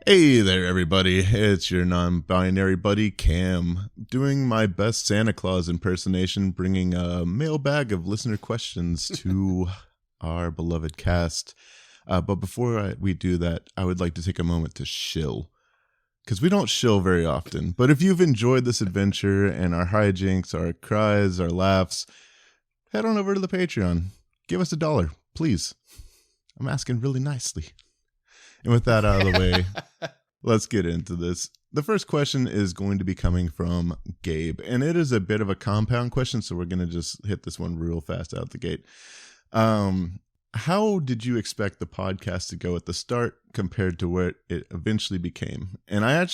Hey there, everybody. It's your non-binary buddy, Cam, doing my best Santa Claus impersonation, bringing a mailbag of listener questions to our beloved cast. But before we do that, I would like to take a moment to shill, because we don't shill very often. But if you've enjoyed this adventure and our hijinks, our cries, our laughs, head on over to the Patreon. Give us $1, please. I'm asking really nicely. And with that out of the way, let's get into this. The first question is going to be coming from Gabe, and it is a bit of a compound question, so we're going to just hit this one real fast out the gate. How did you expect the podcast to go at the start compared to where it eventually became? And I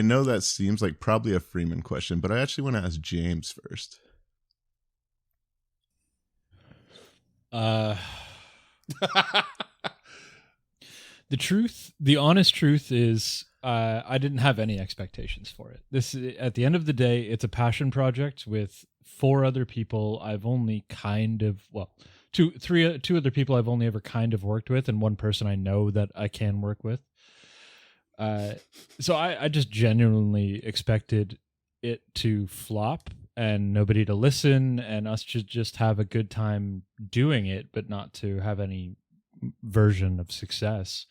know that seems like probably a Freeman question, but I actually want to ask James first. The honest truth is, I didn't have any expectations for it. At the end of the day, it's a passion project with 4 other people. I've only two other people I've only ever kind of worked with, and one person I know that I can work with. So I just genuinely expected it to flop and nobody to listen, and us to just have a good time doing it, but not to have any version of success.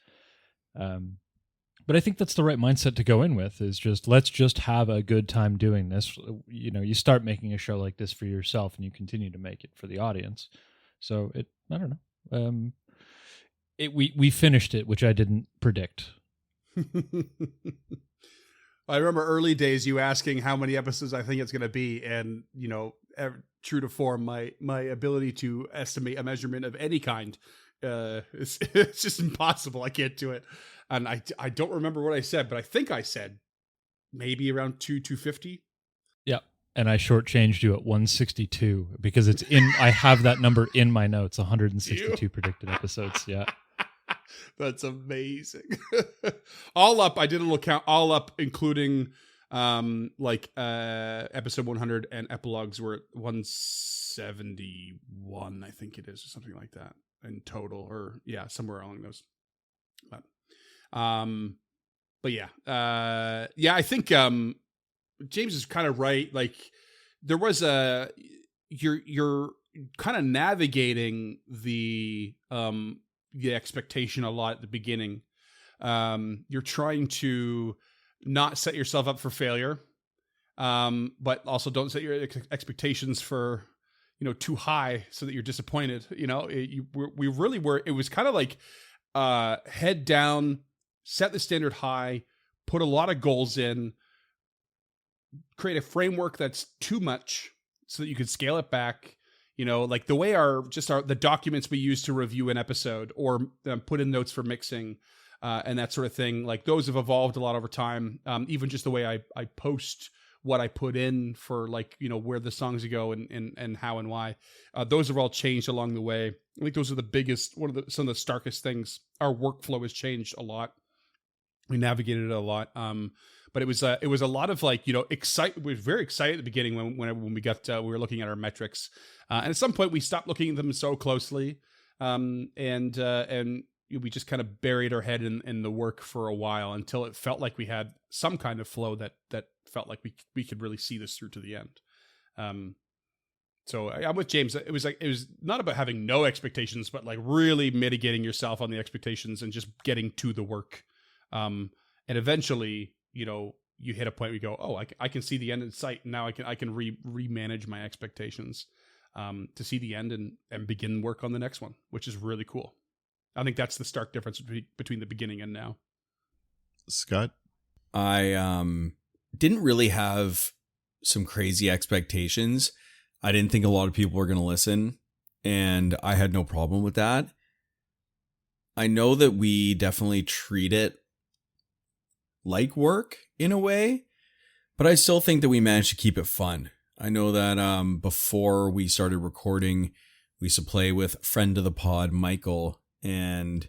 But I think that's the right mindset to go in with, is just, let's just have a good time doing this. You know, you start making a show like this for yourself and you continue to make it for the audience. So I don't know. We finished it, which I didn't predict. I remember early days you asking how many episodes I think it's going to be. And, true to form, my ability to estimate a measurement of any kind, it's just impossible. I can't do it. And I don't remember what I said, but I think I said maybe around 250. Yeah. And I shortchanged you at 162 because I have that number in my notes, 162 predicted episodes. Yeah. That's amazing. All up, I did a little count, all up, including episode 100 and epilogues were at 171, I think it is, or something like that in total, or somewhere along those. But yeah, I think James is kind of right. Like, there was you're kind of navigating the expectation a lot at the beginning. You're trying to not set yourself up for failure, but also don't set your expectations for too high so that you're disappointed. We really were. It was kind of like head down, set the standard high, put a lot of goals in, create a framework that's too much so that you could scale it back. Like the way the documents we use to review an episode or put in notes for mixing and that sort of thing. Like, those have evolved a lot over time. Even just the way I post what I put in for, where the songs go and how and why. Those have all changed along the way. I think those are some of the starkest things. Our workflow has changed a lot. We navigated it a lot. But it was a lot of excitement. We were very excited at the beginning when we were looking at our metrics. And at some point we stopped looking at them so closely. And we just kind of buried our head in the work for a while until it felt like we had some kind of flow that felt like we could really see this through to the end. So I'm with James. It was not about having no expectations, but really mitigating yourself on the expectations and just getting to the work. And eventually, you hit a point where you go, oh, I can see the end in sight. Now I can remanage my expectations to see the end and begin work on the next one, which is really cool. I think that's the stark difference between the beginning and now. Scott? I didn't really have some crazy expectations. I didn't think a lot of people were going to listen, and I had no problem with that. I know that we definitely treat it like work in a way, but I still think that we managed to keep it fun. I know that before we started recording, we used to play with friend of the pod, Michael, and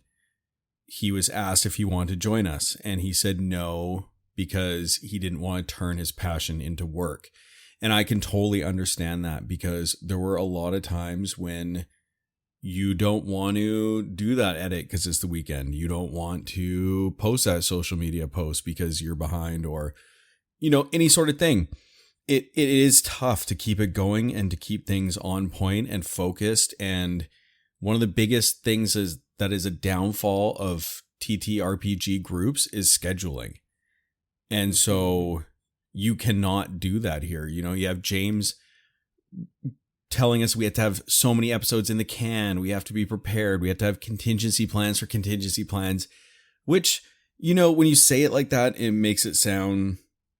he was asked if he wanted to join us, and he said no because he didn't want to turn his passion into work. And I can totally understand that, because there were a lot of times when you don't want to do that edit because it's the weekend. You don't want to post that social media post because you're behind, or, any sort of thing. It is tough to keep it going and to keep things on point and focused. And one of the biggest things that is a downfall of TTRPG groups is scheduling. And so you cannot do that here. You have James telling us we have to have so many episodes in the can. We have to be prepared. We have to have contingency plans for contingency plans, which, when you say it like that, it makes it sound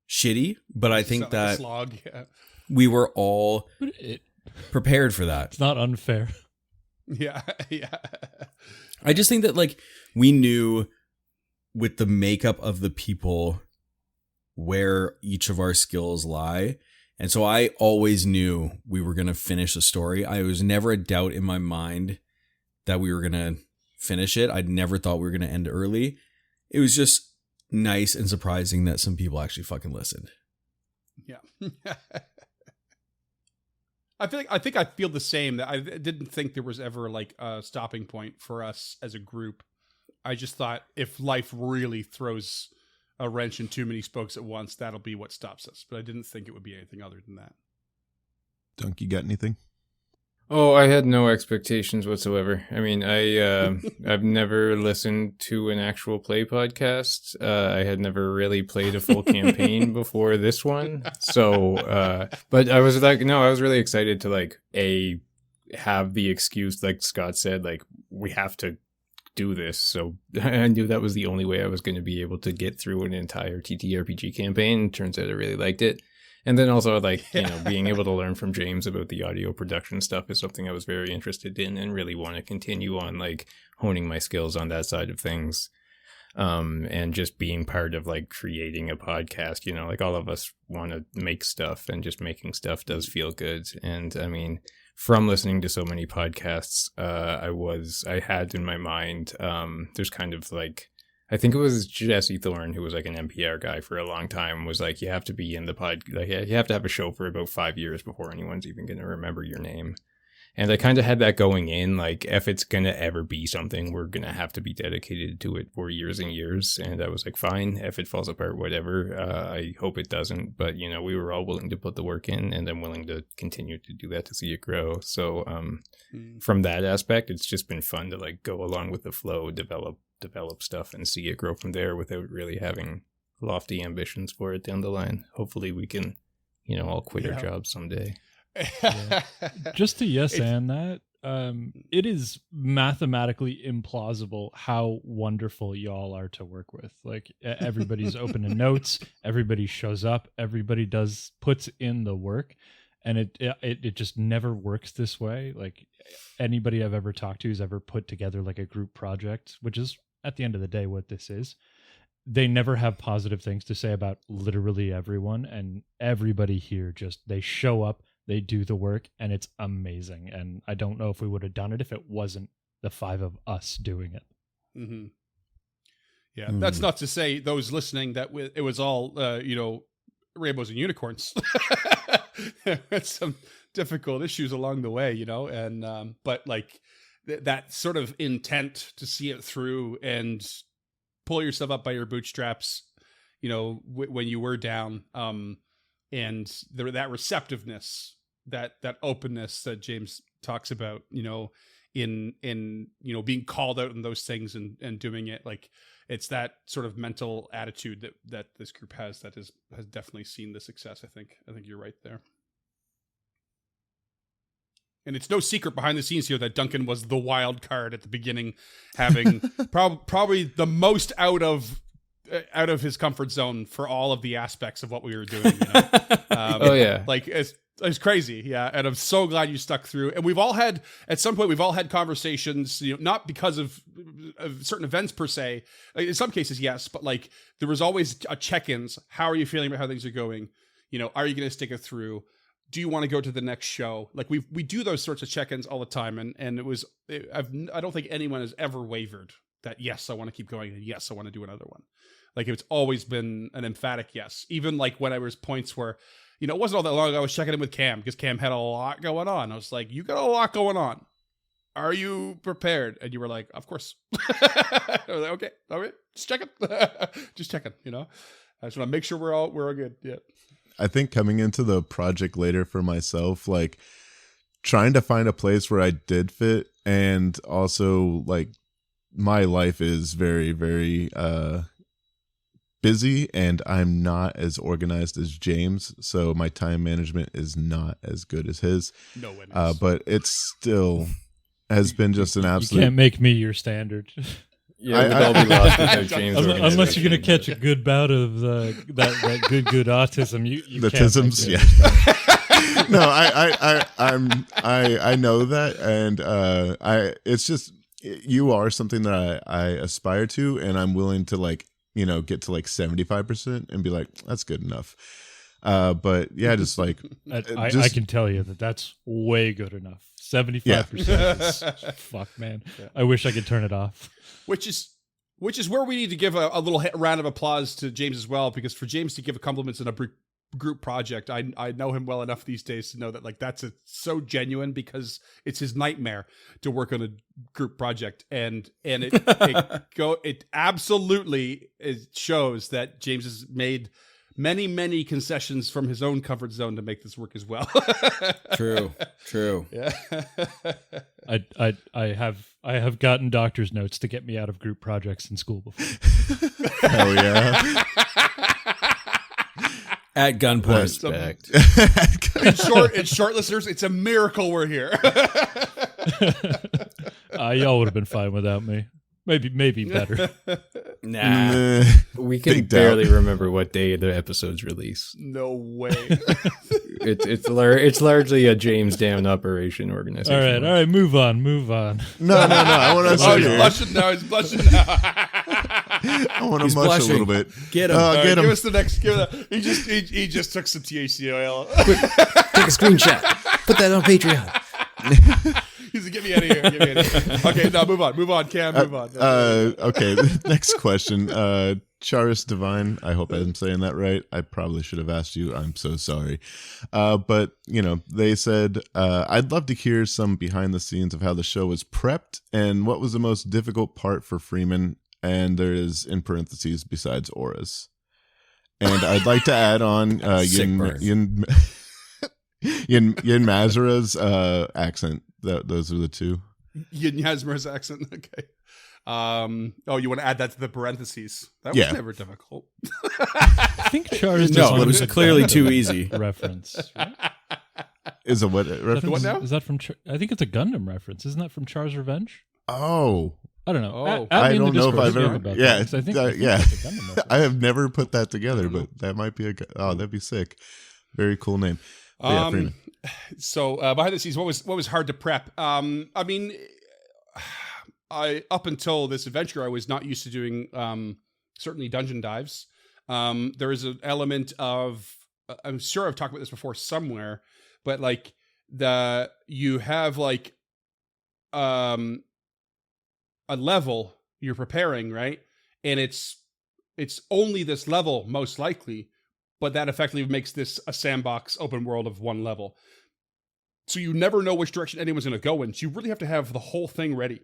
shitty. But I think that slog, yeah. We were all prepared for that. It's not unfair. Yeah. Yeah. I just think that we knew with the makeup of the people where each of our skills lie. And so I always knew we were going to finish the story. I was never a doubt in my mind that we were going to finish it. I'd never thought we were going to end early. It was just nice and surprising that some people actually fucking listened. Yeah. I think I feel the same. That I didn't think there was ever a stopping point for us as a group. I just thought if life really throws a wrench in too many spokes at once, that'll be what stops us. But I didn't think it would be anything other than that. Dunk, you got anything? Oh, I had no expectations whatsoever. I mean, I've never listened to an actual play podcast. I had never really played a full campaign before this one. So, but I was I was really excited to have the excuse, like Scott said, we have to do this. So I knew that was the only way I was going to be able to get through an entire TTRPG campaign. Turns out I really liked it. And then also being able to learn from James about the audio production stuff is something I was very interested in and really want to continue on honing my skills on that side of things. And just being part of creating a podcast, all of us want to make stuff, and just making stuff does feel good. And I mean, from listening to so many podcasts, I had in my mind, there's kind of I think it was Jesse Thorne, who was an NPR guy for a long time, was you have to be in the pod, you have to have a show for about 5 years before anyone's even going to remember your name. And I kind of had that going in, if it's going to ever be something, we're going to have to be dedicated to it for years and years. And I was fine, if it falls apart, whatever. I hope it doesn't. But, we were all willing to put the work in, and I'm willing to continue to do that to see it grow. So from that aspect, it's just been fun to go along with the flow, develop stuff and see it grow from there without really having lofty ambitions for it down the line. Hopefully we can, all quit our jobs someday. Yeah. Just to and that, it is mathematically implausible how wonderful y'all are to work with. Everybody's open to notes, everybody shows up, everybody puts in the work, and it just never works this way. Anybody I've ever talked to who's ever put together a group project, which is at the end of the day what this is, they never have positive things to say about literally everyone, and everybody here they show up, they do the work, and it's amazing. And I don't know if we would have done it if it wasn't the 5 of us doing it. Mm-hmm. Yeah, that's not to say those listening that it was all rainbows and unicorns. It's some difficult issues along the way, and but that sort of intent to see it through and pull yourself up by your bootstraps, when you were down, and that receptiveness, that openness that James talks about, in being called out in those things and doing it, it's that sort of mental attitude that this group has that has definitely seen the success. I think you're right there. And it's no secret behind the scenes here that Duncan was the wild card at the beginning, having probably the most out of his comfort zone for all of the aspects of what we were doing. Oh yeah, it's crazy, yeah. And I'm so glad you stuck through. And at some point we've all had conversations, not because of certain events per se. In some cases, yes, but there was always a check-ins. How are you feeling about how things are going? Are you going to stick it through? Do you want to go to the next show? We do those sorts of check-ins all the time, and I don't think anyone has ever wavered that yes, I want to keep going, and yes, I want to do another one. It's always been an emphatic yes. Even when I was points where, it wasn't all that long ago, I was checking in with Cam because Cam had a lot going on. I was like, you got a lot going on. are you prepared? And you were like, of course. I was like, okay, all right, just checking. Just checking, you know? I just want to make sure we're all good. Yeah. I think coming into the project later for myself, like trying to find a place where I did fit, and also like my life is very, very busy, and I'm not as organized as James, so my time management is not as good as his. No way. But it's still has been just an You absolute. can't make me your standard. Yeah, we'd all be lost without James. Unless you're going to catch a good bout of that good autism, you The can't make tisms, me yeah. understand. No, I know that, and it's just you are something that I aspire to, and I'm willing to like get to like 75% and be like that's good enough. But yeah, just like I can tell you that's way good enough. 75% is fuck, man. Yeah. I wish I could turn it off. Which is where we need to give a little round of applause to James as well, because for James to give compliments in a group project, I know him well enough these days to know that like that's so genuine, because it's his nightmare to work on a group project, and it absolutely shows that James has made many concessions from his own comfort zone to make this work as well. True. Yeah. I have gotten doctor's notes to get me out of group projects in school before. hell yeah. At gunpoint. Respect. In short, listeners, it's a miracle we're here. Y'all would have been fine without me. Maybe better. Nah. We can Big doubt. barely remember what day the episodes release. No way. It's largely a James Down operation organization. All right, move on. No. I want to Oh, see he's here. blushing now. He's blushing now. I want to He's mush blushing. a little bit. Get him. Get Give him. us the next. He just took some THC oil. Take a screenshot. Put that on Patreon. He's like, get me out of here. Okay, now move on. Cam, move on. Okay, next question. Charis Divine, I hope I'm saying that right. I probably should have asked you. I'm so sorry. But, they said, I'd love to hear some behind the scenes of how the show was prepped and what was the most difficult part for Freeman. And there is, in parentheses, besides auras. And I'd like to add on Yin Mazura's accent. Those are the two. Yin Yasmer's accent. Okay. You want to add that to the parentheses? That was never difficult. I think Char's No, but it was clearly too easy. Reference. Right? Is a what reference? What now? Is that from? I think it's a Gundam reference. Isn't that from Char's Revenge? Oh, I don't know. Oh. I don't know if I've ever. About Yeah, that, 'cause I think yeah. it's a Gundam reference. I have never put that together, but that might be that'd be sick. Very cool name. But yeah, Freeman. So behind the scenes, what was hard to prep? I mean, I up until this adventure, I was not used to doing certainly dungeon dives. There is an element of I'm sure I've talked about this before somewhere, but like you have like a level you're preparing, right? And it's only this level most likely, but that effectively makes this a sandbox open world of one level. So you never know which direction anyone's going to go in. So you really have to have the whole thing ready.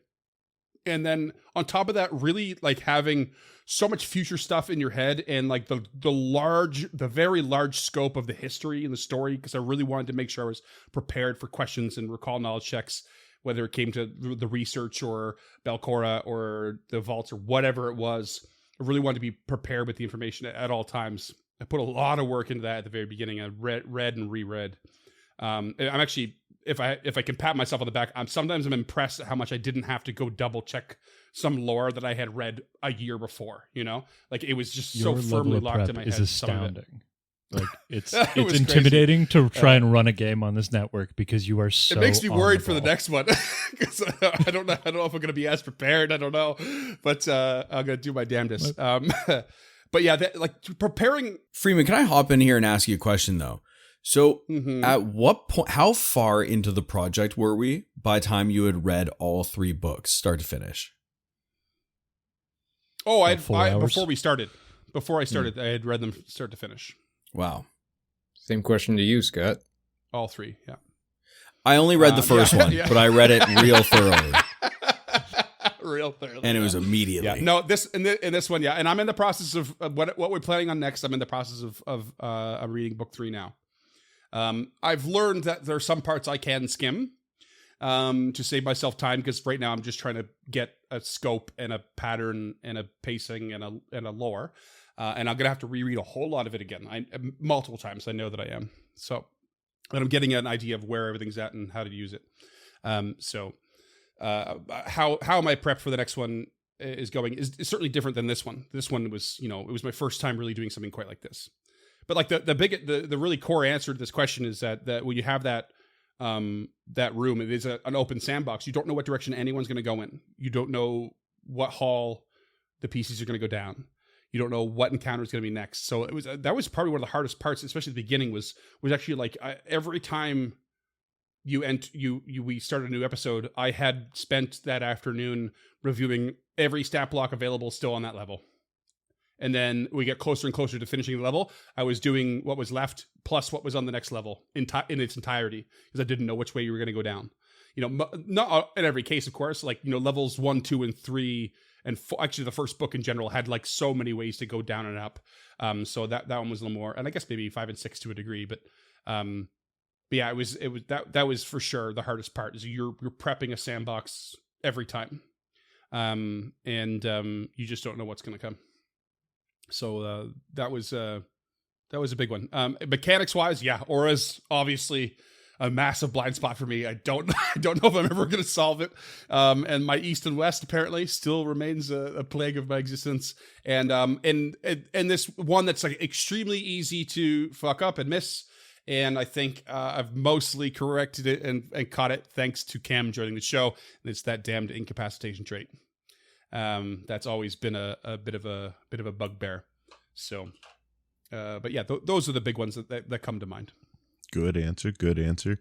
And then on top of that, really like having so much future stuff in your head and like the very large scope of the history and the story, because I really wanted to make sure I was prepared for questions and recall knowledge checks, whether it came to the research or Belcora or the vaults or whatever it was. I really wanted to be prepared with the information at all times. I put a lot of work into that at the very beginning. I read and reread. I'm actually, if I can pat myself on the back, I'm impressed at how much I didn't have to go double check some lore that I had read a year before. Like it was just Your so firmly level of locked prep in my is head. Some of it. astounding. Like it's It was it's intimidating to try and run a game on this network because you are so. It makes me on worried the for the ball. next one because I don't know if I'm going to be as prepared. I don't know, but I'm going to do my damnedest. But yeah, like preparing. Freeman, can I hop in here and ask you a question though? So Mhm. at what point, how far into the project were we by the time you had read all 3 books, start to finish? Oh, Like 4 hours? Before I started, I had read them start to finish. Wow. Same question to you, Scott. All 3, yeah. I only read the first one, but I read it real thoroughly. Real thoroughly. And it was immediately. Yeah. No, in this one, yeah. And I'm in the process of what we're planning on next. I'm in the process of I'm reading book 3 now. I've learned that there are some parts I can skim to save myself time, because right now I'm just trying to get a scope and a pattern and a pacing and a lore. And I'm going to have to reread a whole lot of it again. Multiple times. I know that I am. So, and I'm getting an idea of where everything's at and how to use it. How my prep for the next one is going is certainly different than this one. This one was, it was my first time really doing something quite like this. But like the really core answer to this question is that when you have that room, it is an open sandbox. You don't know what direction anyone's going to go in. You don't know what hall the pieces are going to go down. You don't know what encounter is going to be next. So that was probably one of the hardest parts, especially at the beginning. Was actually like every time we started a new episode, I had spent that afternoon reviewing every stat block available still on that level. And then we get closer and closer to finishing the level. I was doing what was left plus what was on the next level in its entirety, because I didn't know which way you were going to go down. Not in every case, of course. Like, levels 1, 2, and 3, and actually the first book in general had like so many ways to go down and up. So that one was a little more, and I guess maybe 5 and 6 to a degree, but yeah, that was for sure the hardest part. Is you're prepping a sandbox every time, and you just don't know what's going to come. So that was a big one. Mechanics wise, yeah, Aura's obviously a massive blind spot for me. I don't know if I'm ever going to solve it. And my East and West apparently still remains a plague of my existence. And this one that's like extremely easy to fuck up and miss. And I think I've mostly corrected it and caught it thanks to Cam joining the show. And it's that damned incapacitation trait. That's always been a bit of a bugbear. So, but yeah, those are the big ones that come to mind. Good answer.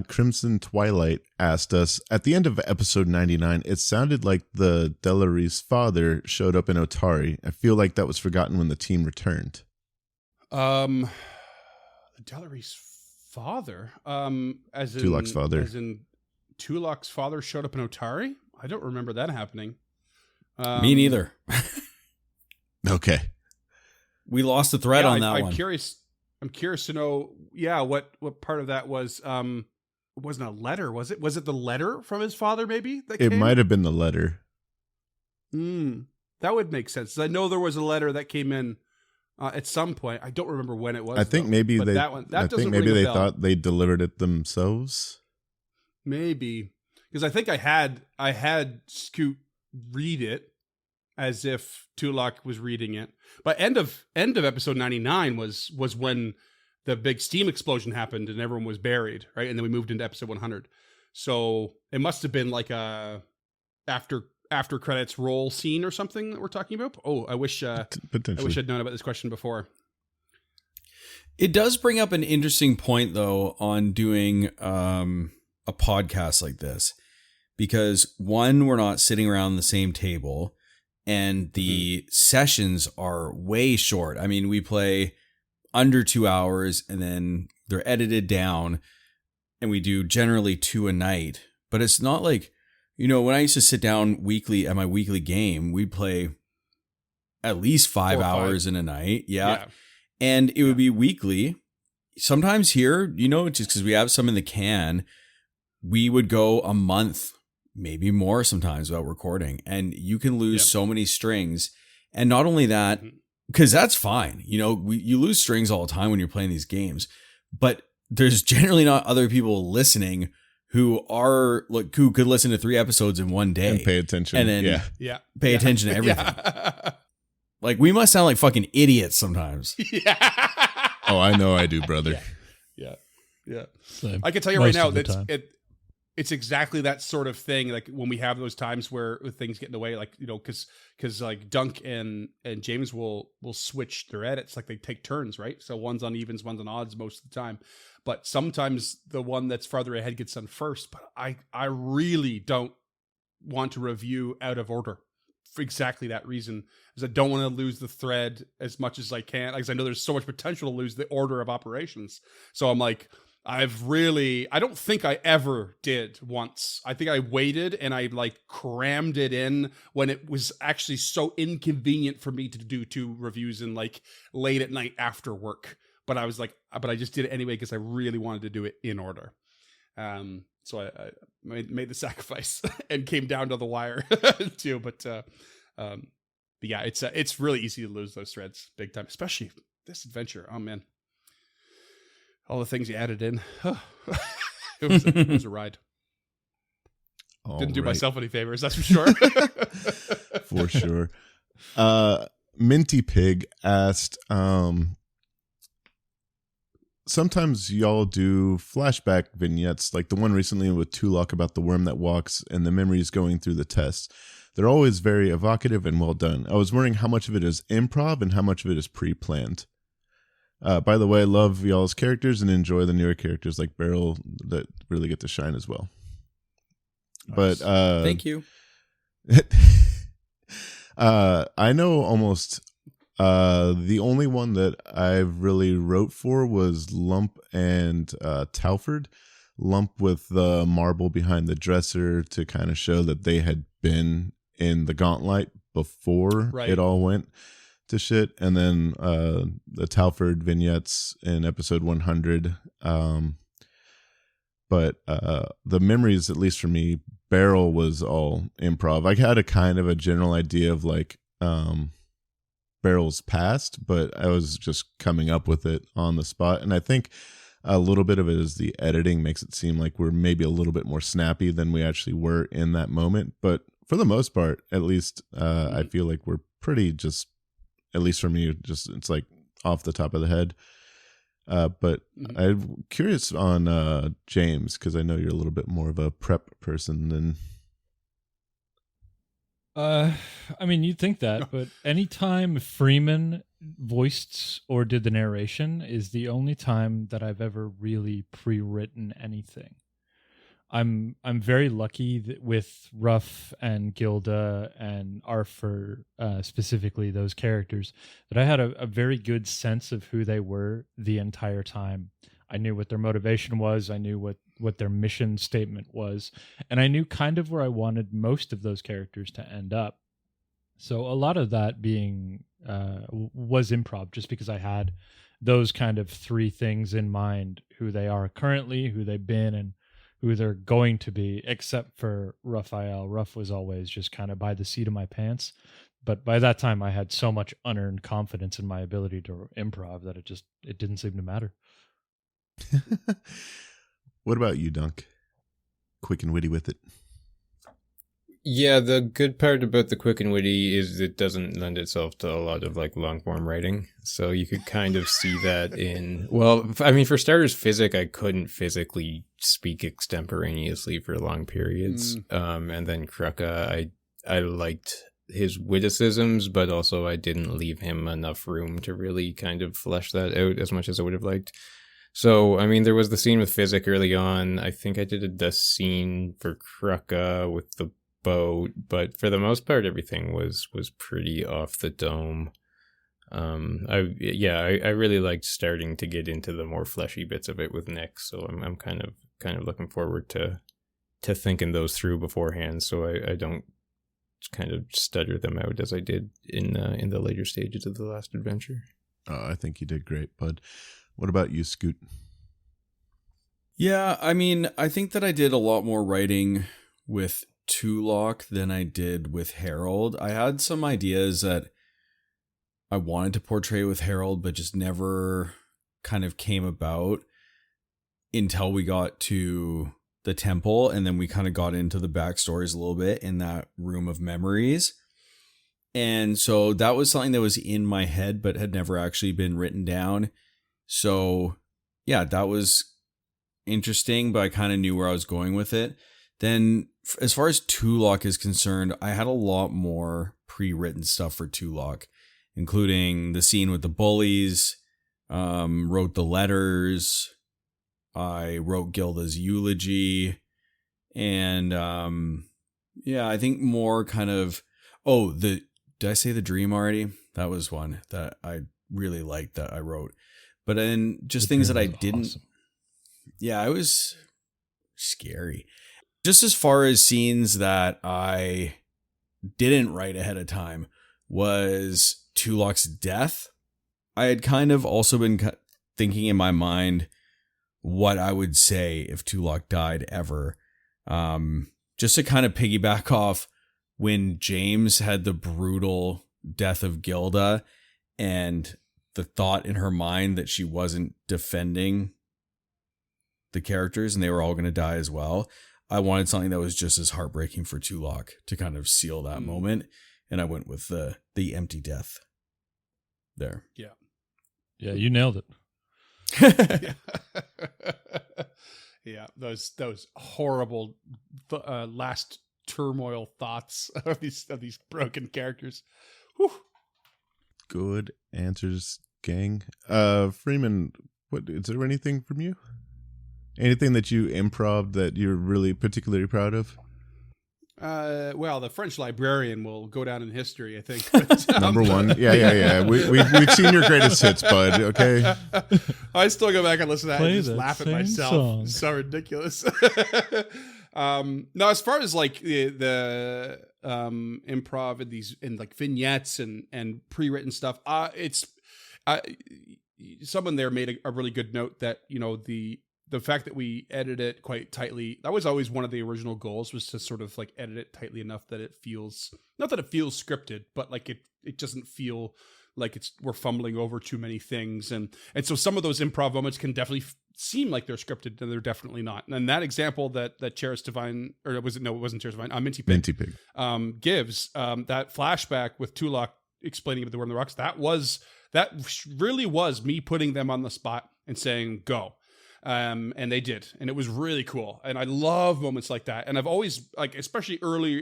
Crimson Twilight asked us, at the end of episode 99, it sounded like the Delary's father showed up in Otari. I feel like that was forgotten when the team returned. The Delary's father? As in Tulok's father. As in Tulok's father showed up in Otari? I don't remember that happening. Me neither. Okay. We lost the thread on that one. I'm curious to know, what part of that was. It wasn't a letter, was it? Was it the letter from his father? Maybe it might have been the letter. That would make sense. I know there was a letter that came in at some point. I don't remember when it was. I think maybe they thought they delivered it themselves. Maybe, because I think I had Scoot read it as if Tulok was reading it. But end of episode 99 was when the big steam explosion happened and everyone was buried, right? And then we moved into episode 100. So it must have been like a after credits roll scene or something that we're talking about. Oh, I wish I'd known about this question before. It does bring up an interesting point though on doing a podcast like this, because one, we're not sitting around the same table, and the sessions are way short. I mean, we play under 2 hours and then they're edited down, and we do generally 2 a night. But it's not like, when I used to sit down weekly at my weekly game, we'd play at least 5 hours in a night. Yeah. And it would be weekly. Sometimes here, just because we have some in the can, we would go a month, maybe more sometimes, without recording. And you can lose so many strings. And not only that, because that's fine. You lose strings all the time when you're playing these games. But there's generally not other people listening who could listen to 3 episodes in one day. And pay attention. And then pay attention to everything. Like, we must sound like fucking idiots sometimes. Oh, I know I do, brother. Yeah. Same. I can tell you right now that it's exactly that sort of thing. Like when we have those times where things get in the way, like, because like Dunk and James will switch their edits, like they take turns, right? So one's on evens, one's on odds most of the time. But sometimes the one that's farther ahead gets done first. But I really don't want to review out of order for exactly that reason, is I don't want to lose the thread as much as I can, because I know there's so much potential to lose the order of operations. So I'm like, I don't think I ever did once. I think I waited and I like crammed it in when it was actually so inconvenient for me to do 2 reviews in like late at night after work. But I just did it anyway because I really wanted to do it in order. So I made the sacrifice and came down to the wire too. But yeah, it's really easy to lose those threads big time, especially this adventure. Oh man. All the things you added in. It was a ride. Didn't do myself any favors, that's for sure. For sure. Minty Pig asked, sometimes y'all do flashback vignettes, like the one recently with Tulok about the worm that walks and the memories going through the tests. They're always very evocative and well done. I was wondering how much of it is improv and how much of it is pre-planned. By the way, I love y'all's characters and enjoy the newer characters like Beryl that really get to shine as well. Nice. But Thank you. I know almost the only one that I've really wrote for was Lump and Talford. Lump with the marble behind the dresser to kind of show that they had been in the gauntlet before it all went to shit, and then the Talford vignettes in episode 100. But the memories, at least for me, Beryl was all improv. I had a kind of a general idea of like Beryl's past, but I was just coming up with it on the spot. And I think a little bit of it is the editing makes it seem like we're maybe a little bit more snappy than we actually were in that moment. But for the most part, at least, I feel like we're pretty just, at least for me, just it's like off the top of the head. But I'm curious on James, because I know you're a little bit more of a prep person than. I mean, you'd think that, but anytime Freeman voiced or did the narration is the only time that I've ever really pre-written anything. I'm very lucky that with Ruff and Gilda and Arthur, specifically those characters, that I had a very good sense of who they were the entire time. I knew what their motivation was. I knew what their mission statement was. And I knew kind of where I wanted most of those characters to end up. So a lot of that being was improv, just because I had those kind of 3 things in mind: who they are currently, who they've been, and who they're going to be, except for Raphael. Ruff was always just kind of by the seat of my pants. But by that time, I had so much unearned confidence in my ability to improv that it didn't seem to matter. What about you, Dunk? Quick and witty with it. Yeah, the good part about the quick and witty is it doesn't lend itself to a lot of like long form writing. So you could kind of see that in, well, I mean, for starters, I couldn't physically speak extemporaneously for long periods. And then Krucka, I liked his witticisms, but also I didn't leave him enough room to really kind of flesh that out as much as I would have liked. So, I mean, there was the scene with Physic early on. I think I did a scene for Krucka with the boat, but for the most part, everything was pretty off the dome. I really liked starting to get into the more fleshy bits of it with Nick. So I'm kind of looking forward to thinking those through beforehand, so I don't kind of stutter them out as I did in the later stages of the last adventure. I think you did great, bud. What about you, Scoot? Yeah, I mean, I think that I did a lot more writing with Tulok than I did with Harold. I had some ideas that I wanted to portray with Harold, but just never kind of came about until we got to the temple, and then we kind of got into the backstories a little bit in that room of memories. And so that was something that was in my head, but had never actually been written down. So yeah, that was interesting, but I kind of knew where I was going with it. Then as far as Tulok is concerned, I had a lot more pre-written stuff for Tulok, including the scene with the bullies, wrote the letters, I wrote Gilda's eulogy, and I think more kind of, did I say the dream already? That was one that I really liked that I wrote. But then just things that I didn't. Awesome. Yeah, it was scary. Just as far as scenes that I didn't write ahead of time was Tulok's death. I had kind of also been thinking in my mind what I would say if Tulok died ever. Just to kind of piggyback off when James had the brutal death of Gilda and the thought in her mind that she wasn't defending the characters and they were all going to die as well. I wanted something that was just as heartbreaking for Tulok to kind of seal that moment. And I went with the empty death there. Yeah. Yeah, you nailed it. Yeah, those horrible last turmoil thoughts of these broken characters. Whew. Good answers, gang. Freeman, what is there anything from you? Anything that you improv that you're really particularly proud of? Well, the French librarian will go down in history, I think. But, Number one. Yeah. We've seen your greatest hits, bud. Okay. I still go back and listen to that Play and just that laugh at same myself. song. It's so ridiculous. No, as far as like the improv and these and like vignettes and pre-written stuff, it's someone there made a really good note that, you know, the fact that we edit it quite tightly, that was always one of the original goals, was to sort of like edit it tightly enough that it feels, not that it feels scripted, but like it doesn't feel like we're fumbling over too many things. And so some of those improv moments can definitely seem like they're scripted, and they're definitely not. And that example that Cheris Divine, or it wasn't Cheris Divine, Minty Pig, gives, that flashback with Tulok explaining about the Word in the Rocks, that really was me putting them on the spot and saying, go. And they did, and it was really cool. And I love moments like that. And I've always, like, especially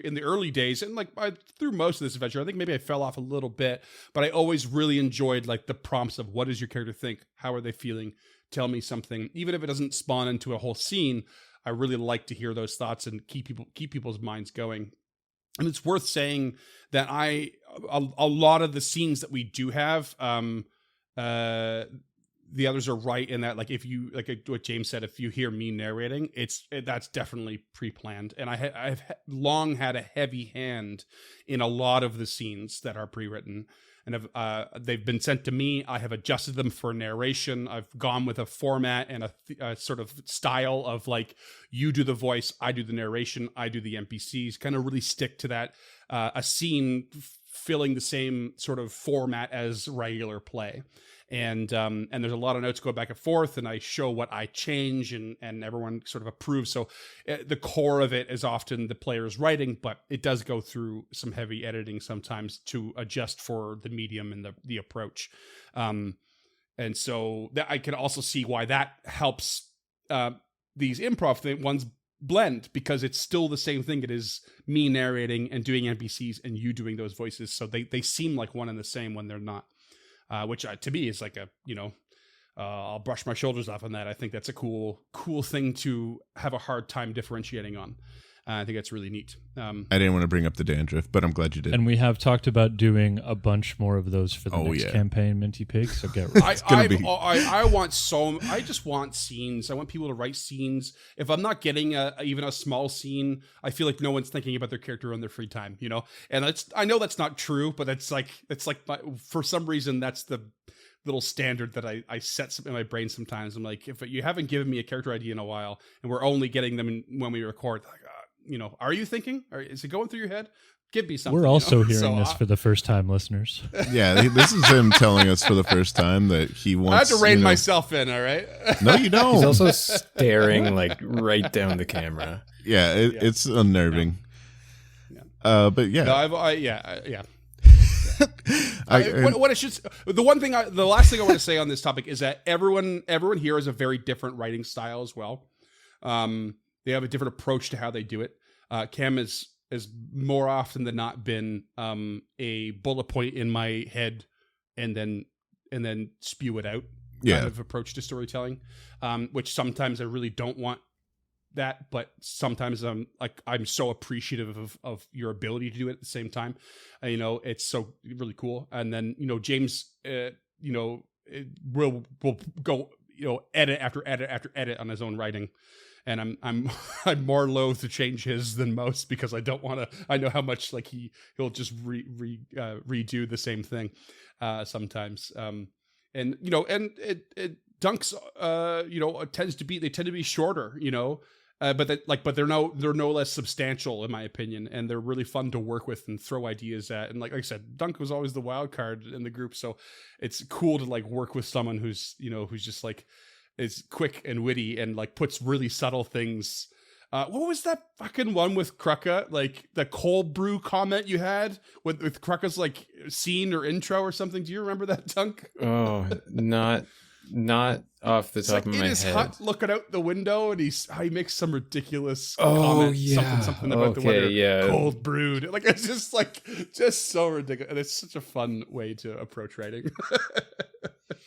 in the early days, and like through most of this adventure, I think maybe I fell off a little bit, but I always really enjoyed like the prompts of what does your character think? How are they feeling? Tell me something. Even if it doesn't spawn into a whole scene, I really like to hear those thoughts and keep people's minds going. And it's worth saying that a lot of the scenes that we do have, the others are right in that, like, if you, like what James said, if you hear me narrating, that's definitely pre-planned. And I've long had a heavy hand in a lot of the scenes that are pre-written, and they've been sent to me. I have adjusted them for narration. I've gone with a format and a sort of style of like, you do the voice, I do the narration, I do the NPCs, kind of really stick to that, a scene filling the same sort of format as regular play. And there's a lot of notes go back and forth, and I show what I change, and everyone sort of approves. So the core of it is often the player's writing, but it does go through some heavy editing sometimes to adjust for the medium and the approach. And so that I can also see why that helps these improv ones blend, because it's still the same thing. It is me narrating and doing NPCs and you doing those voices. So they seem like one and the same when they're not. Which to me is like I'll brush my shoulders off on that. I think that's a cool thing to have a hard time differentiating on. I think that's really neat. I didn't want to bring up the dandruff, but I'm glad you did. And we have talked about doing a bunch more of those for the next campaign, Minty Pig. So get ready. I just want scenes. I want people to write scenes. If I'm not getting even a small scene, I feel like no one's thinking about their character on their free time, you know? And I know that's not true, but it's like for some reason, that's the little standard that I set in my brain sometimes. I'm like, if you haven't given me a character idea in a while, and we're only getting them when we record, like, you know, are you thinking? Or is it going through your head? Give me something. We're also hearing this for the first time, listeners. Yeah, this is him telling us for the first time that he wants. I have to rein myself in, all right? No, you don't. He's also staring like right down the camera. Yeah, it's unnerving. Yeah. But yeah. No, yeah. The last thing I want to say on this topic is that everyone here has a very different writing style as well. They have a different approach to how they do it. Cam is more often than not been a bullet point in my head and then spew it out kind of approach to storytelling, which sometimes I really don't want that, but sometimes I'm so appreciative of your ability to do it at the same time. You know, it's so really cool. And then, you know, James, will go edit after edit after edit on his own writing. And I'm I'm more loath to change his than most because I don't want to. I know how much like he'll just redo the same thing sometimes. And and it dunks they tend to be shorter, but they're no less substantial in my opinion, and they're really fun to work with and throw ideas at. And like I said, Dunk was always the wild card in the group, so it's cool to like work with someone who's just like is quick and witty and like puts really subtle things. What was that fucking one with Krucka? Like the cold brew comment you had with Krucka's like scene or intro or something. Do you remember that, Dunk? Oh, not off the top of my head. In his hut, looking out the window, and he makes some ridiculous comment. Something about the weather. Yeah. Cold brewed. Like it's just so ridiculous, and it's such a fun way to approach writing.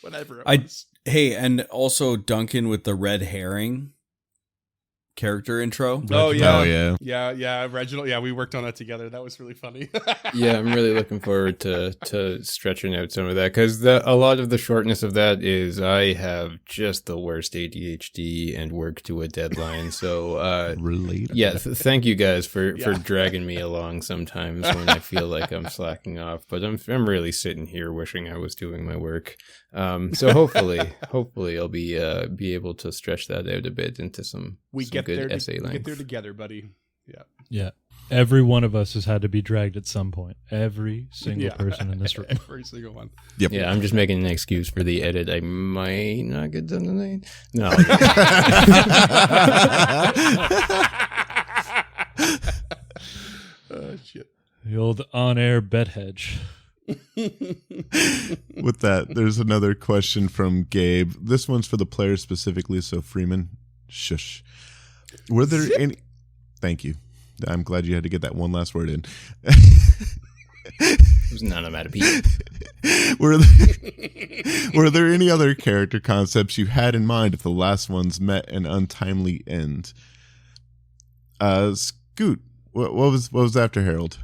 Whatever. Hey, and also Duncan with the red herring character intro. Oh yeah. Yeah. Reginald. Yeah, we worked on that together. That was really funny. Yeah, I'm really looking forward to stretching out some of that, because a lot of the shortness of that is I have just the worst ADHD and work to a deadline. So related. Yeah, thank you guys for dragging me along sometimes when I feel like I'm slacking off. But I'm really sitting here wishing I was doing my work. So hopefully I'll be able to stretch that out a bit into some good essay length. Get there together, buddy. Yeah. Every one of us has had to be dragged at some point. Every single person in this room. Every single one. Yep. Yeah, I'm just making an excuse for the edit. I might not get done tonight. No. Oh, shit. The old on-air bet hedge. With that, there's another question from Gabe. This one's for the players specifically, so Freeman, shush. Were there any... Thank you. I'm glad you had to get that one last word in. It was none of that. Were there any other character concepts you had in mind if the last ones met an untimely end? Scoot, what was after Harold?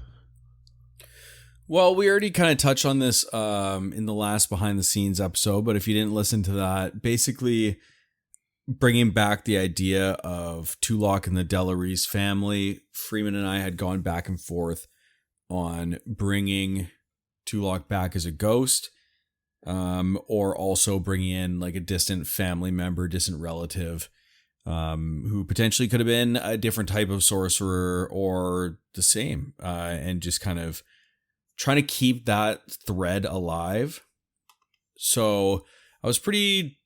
Well, we already kind of touched on this in the last behind the scenes episode, but if you didn't listen to that, basically bringing back the idea of Tulok and the Delarice family, Freeman and I had gone back and forth on bringing Tulok back as a ghost, or also bringing in like a distant family member, distant relative, who potentially could have been a different type of sorcerer or the same, and just kind of trying to keep that thread alive. So I was pretty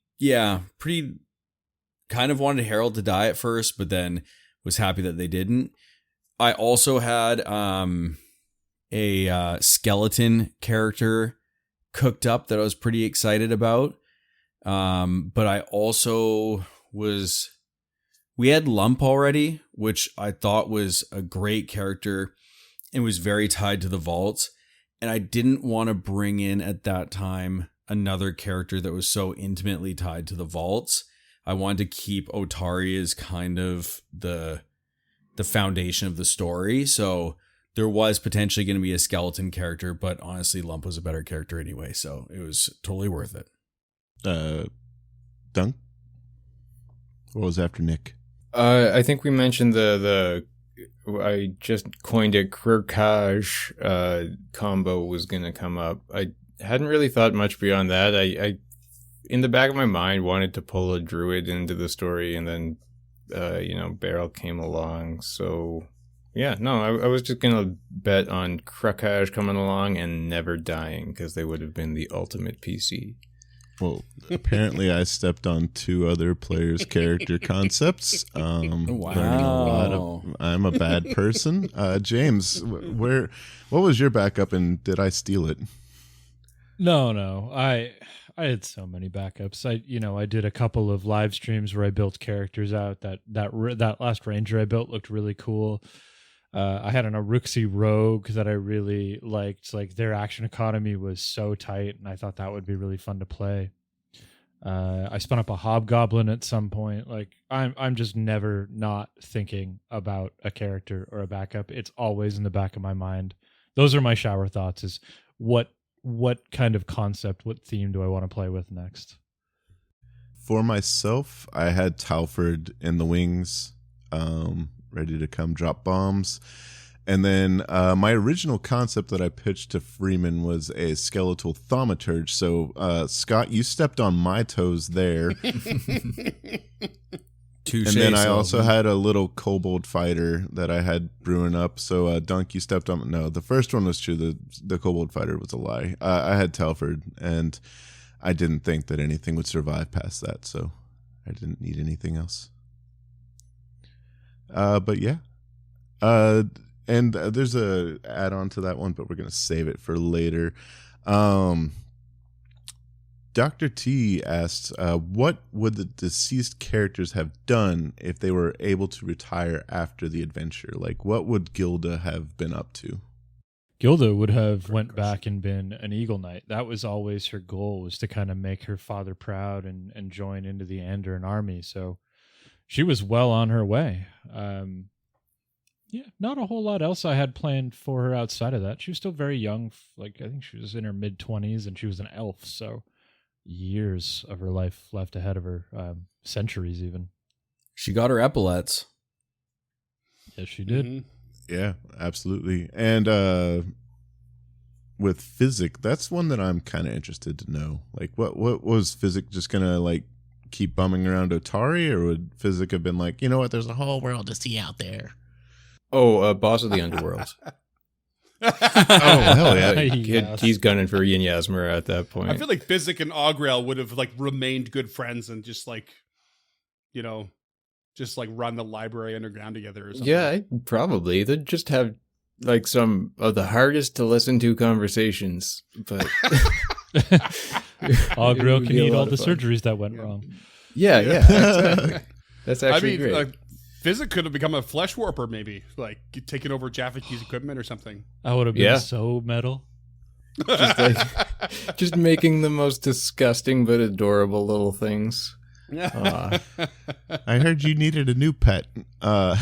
kind of wanted Harold to die at first, but then was happy that they didn't. I also had a skeleton character cooked up that I was pretty excited about. But I also we had Lump already, which I thought was a great character and was very tied to the vaults. And I didn't want to bring in at that time another character that was so intimately tied to the vaults. I wanted to keep Otari as kind of the foundation of the story. So there was potentially going to be a skeleton character, but honestly, Lump was a better character anyway. So it was totally worth it. Dunk? What was after Nick? I think we mentioned I just coined it Krukaj combo was going to come up. I hadn't really thought much beyond that. I in the back of my mind wanted to pull a druid into the story, and then Beryl came along. So yeah, no, I was just going to bet on Krukaj coming along and never dying, because they would have been the ultimate PC. Well, apparently I stepped on two other players' character concepts. Wow. I'm a bad person. James, what was your backup, and did I steal it? No. I had so many backups. I did a couple of live streams where I built characters out. That last ranger I built looked really cool. I had an Aruxi rogue that I really liked. Like, their action economy was so tight, and I thought that would be really fun to play. I spun up a hobgoblin at some point. Like, I'm just never not thinking about a character or a backup. It's always in the back of my mind. Those are my shower thoughts, is what kind of concept, what theme do I want to play with next? For myself, I had Talford in the wings, ready to come drop bombs. And then my original concept that I pitched to Freeman was a skeletal thaumaturge. So, Scott, you stepped on my toes there. Touche, And then I Sullivan. also had a little kobold fighter that I had brewing up. So, Dunk, you stepped on. No, the first one was true. The kobold fighter was a lie. I had Telford, and I didn't think that anything would survive past that. So, I didn't need anything else. But yeah. And there's a add-on to that one, but we're going to save it for later. Dr. T asked, what would the deceased characters have done if they were able to retire after the adventure? Like, what would Gilda have been up to? Gilda would have went back and been an Eagle Knight. That was always her goal, was to kind of make her father proud and join into the Andorran army. So she was well on her way. Yeah, not a whole lot else I had planned for her outside of that. She was still very young. Like, I think she was in her mid-20s, and she was an elf. So years of her life left ahead of her, centuries even. She got her epaulets. Yes, she did. Mm-hmm. Yeah, absolutely. And with Physic, that's one that I'm kind of interested to know. Like, what was Physic just gonna like keep bumming around Otari, or would Physic have been like, you know what, there's a whole world to see out there? Oh, boss of the underworld. Oh, hell yeah. Yes. He's gunning for Yin Yasmer at that point. I feel like Physic and Augrael would have like remained good friends and just like, just like run the library underground together or something. Yeah, probably. They'd just have like some of the hardest to listen to conversations, but Augrael It would can be a eat lot all of the fun. surgeries that went wrong. yeah, exactly. That's I actually mean, great. Physic could have become a flesh warper, maybe like taking over Jaffa's equipment or something. I would have been Yeah. so metal. Just making the most disgusting but adorable little things. I heard you needed a new pet. But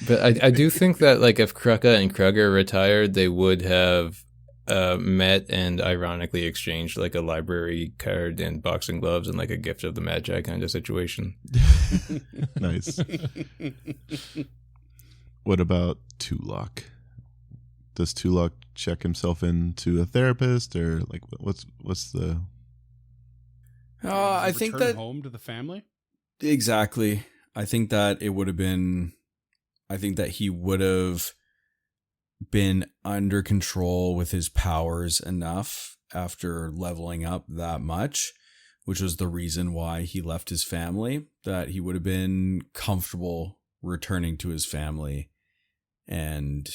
I do think that like if Kruka and Kruger retired, they would have met and ironically exchanged like a library card and boxing gloves and like a gift of the Magi kind of situation. Nice. What about Tulok? Does Tulok check himself into a therapist, or like what's the? I think Return that home to the family. exactly. I think that it would have been. I think that he would have been under control with his powers enough after leveling up that much, which was the reason why he left his family, that he would have been comfortable returning to his family. And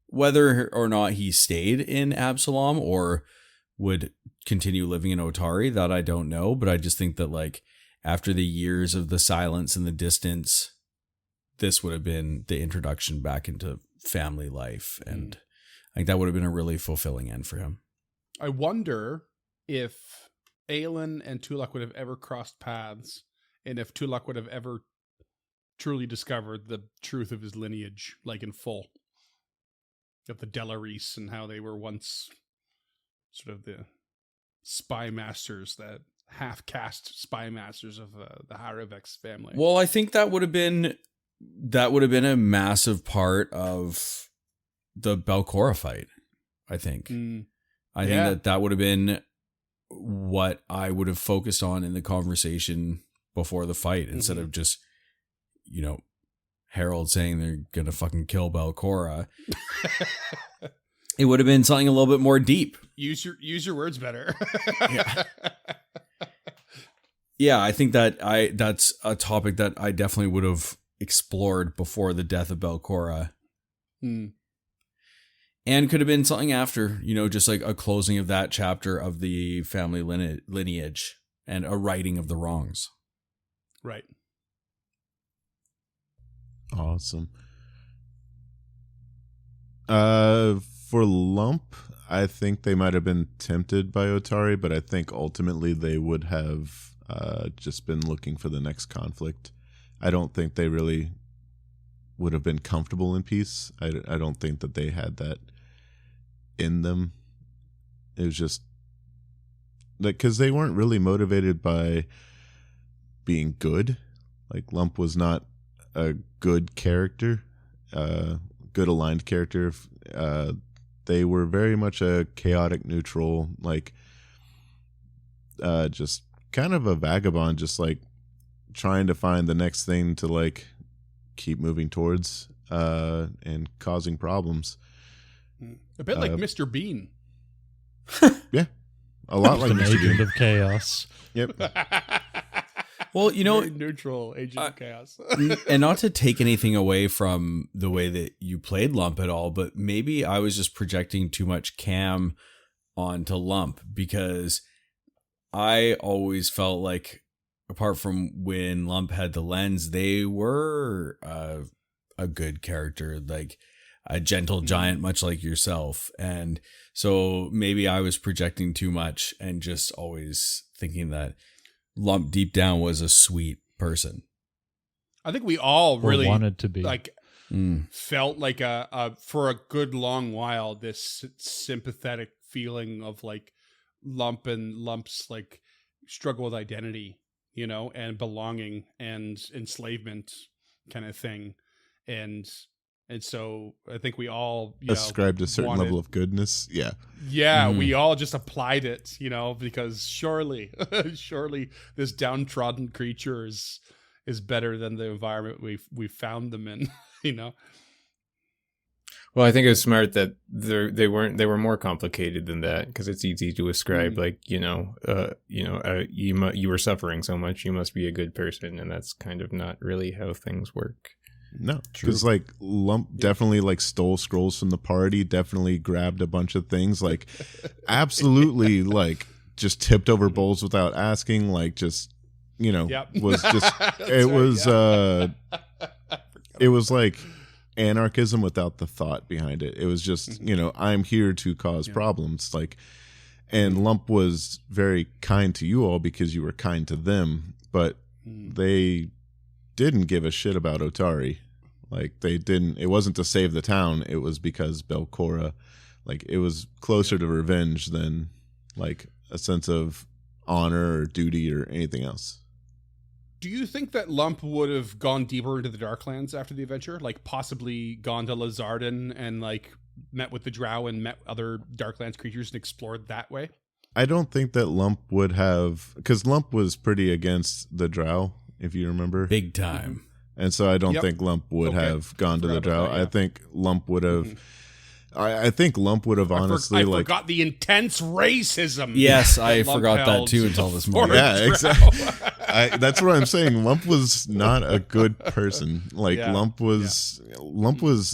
whether or not he stayed in Absalom or would continue living in Otari, that I don't know, but I just think that like after the years of the silence and the distance, this would have been the introduction back into family life, and I think that would have been a really fulfilling end for him. I wonder if Aelin and Tulok would have ever crossed paths, and if Tulok would have ever truly discovered the truth of his lineage, like in full. Of the Delaris and how they were once sort of the spy masters, that half-caste spy masters of the Haravex family. Well, I think that would have been a massive part of the Belcora fight. I think. I think that would have been what I would have focused on in the conversation before the fight, instead of just, Harold saying they're gonna fucking kill Belcora. It would have been something a little bit more deep. Use your words better. Yeah. Yeah, I think that's a topic that I definitely would have explored before the death of Belcora. And could have been something after, just like a closing of that chapter of the family lineage and a righting of the wrongs. Right. Awesome. For Lump, I think they might have been tempted by Otari, but I think ultimately they would have just been looking for the next conflict. I don't think they really would have been comfortable in peace. I don't think that they had that in them. It was just like, because they weren't really motivated by being good. Like Lump was not a good character, good aligned character. They were very much a chaotic neutral, like just kind of a vagabond, just like trying to find the next thing to like keep moving towards and causing problems. A bit like Mr. Bean. Yeah, a lot like An Mr. agent Bean. of chaos. Yep. Well, you know, Very neutral agent of chaos. and not to take anything away from the way that you played Lump at all, but maybe I was just projecting too much Cam onto Lump, because I always felt like, apart from when Lump had the lens, they were a good character, like a gentle giant, much like yourself. And so maybe I was projecting too much and just always thinking that Lump deep down was a sweet person. I think we all Or really wanted to be. like felt like a for a good long while this sympathetic feeling of like Lump and Lump's like struggle with identity, you know, and belonging and enslavement kind of thing. And so I think we all Ascribed a certain wanted, level of goodness. Yeah. yeah, we all just applied it, you know, because surely this downtrodden creature is better than the environment we found them in, you know. Well, I think it was smart that they were more complicated than that, because it's easy to ascribe like you were suffering so much, you must be a good person, and that's kind of not really how things work. No, because like Lump definitely like stole scrolls from the party, definitely grabbed a bunch of things, like absolutely like just tipped over bowls without asking, like just, you know, was just it was like anarchism without the thought behind it. It was just, you know, I'm here to cause problems, like, and Lump was very kind to you all because you were kind to them, but they didn't give a shit about Otari. Like they didn't, it wasn't to save the town, it was because Belcora, like it was closer to revenge than like a sense of honor or duty or anything else. Do you think that Lump would have gone deeper into the Darklands after the adventure? Like possibly gone to Lazardan and like met with the Drow and met other Darklands creatures and explored that way? I don't think that Lump would have, because Lump was pretty against the Drow, if you remember. Big time. And so I don't think Lump would have gone to the Drow. I think Lump would have... I think Lump would have honestly I forgot the intense racism. Yes, I forgot that too until this morning. Yeah, exactly. That's what I'm saying. Lump was not a good person. Like Lump was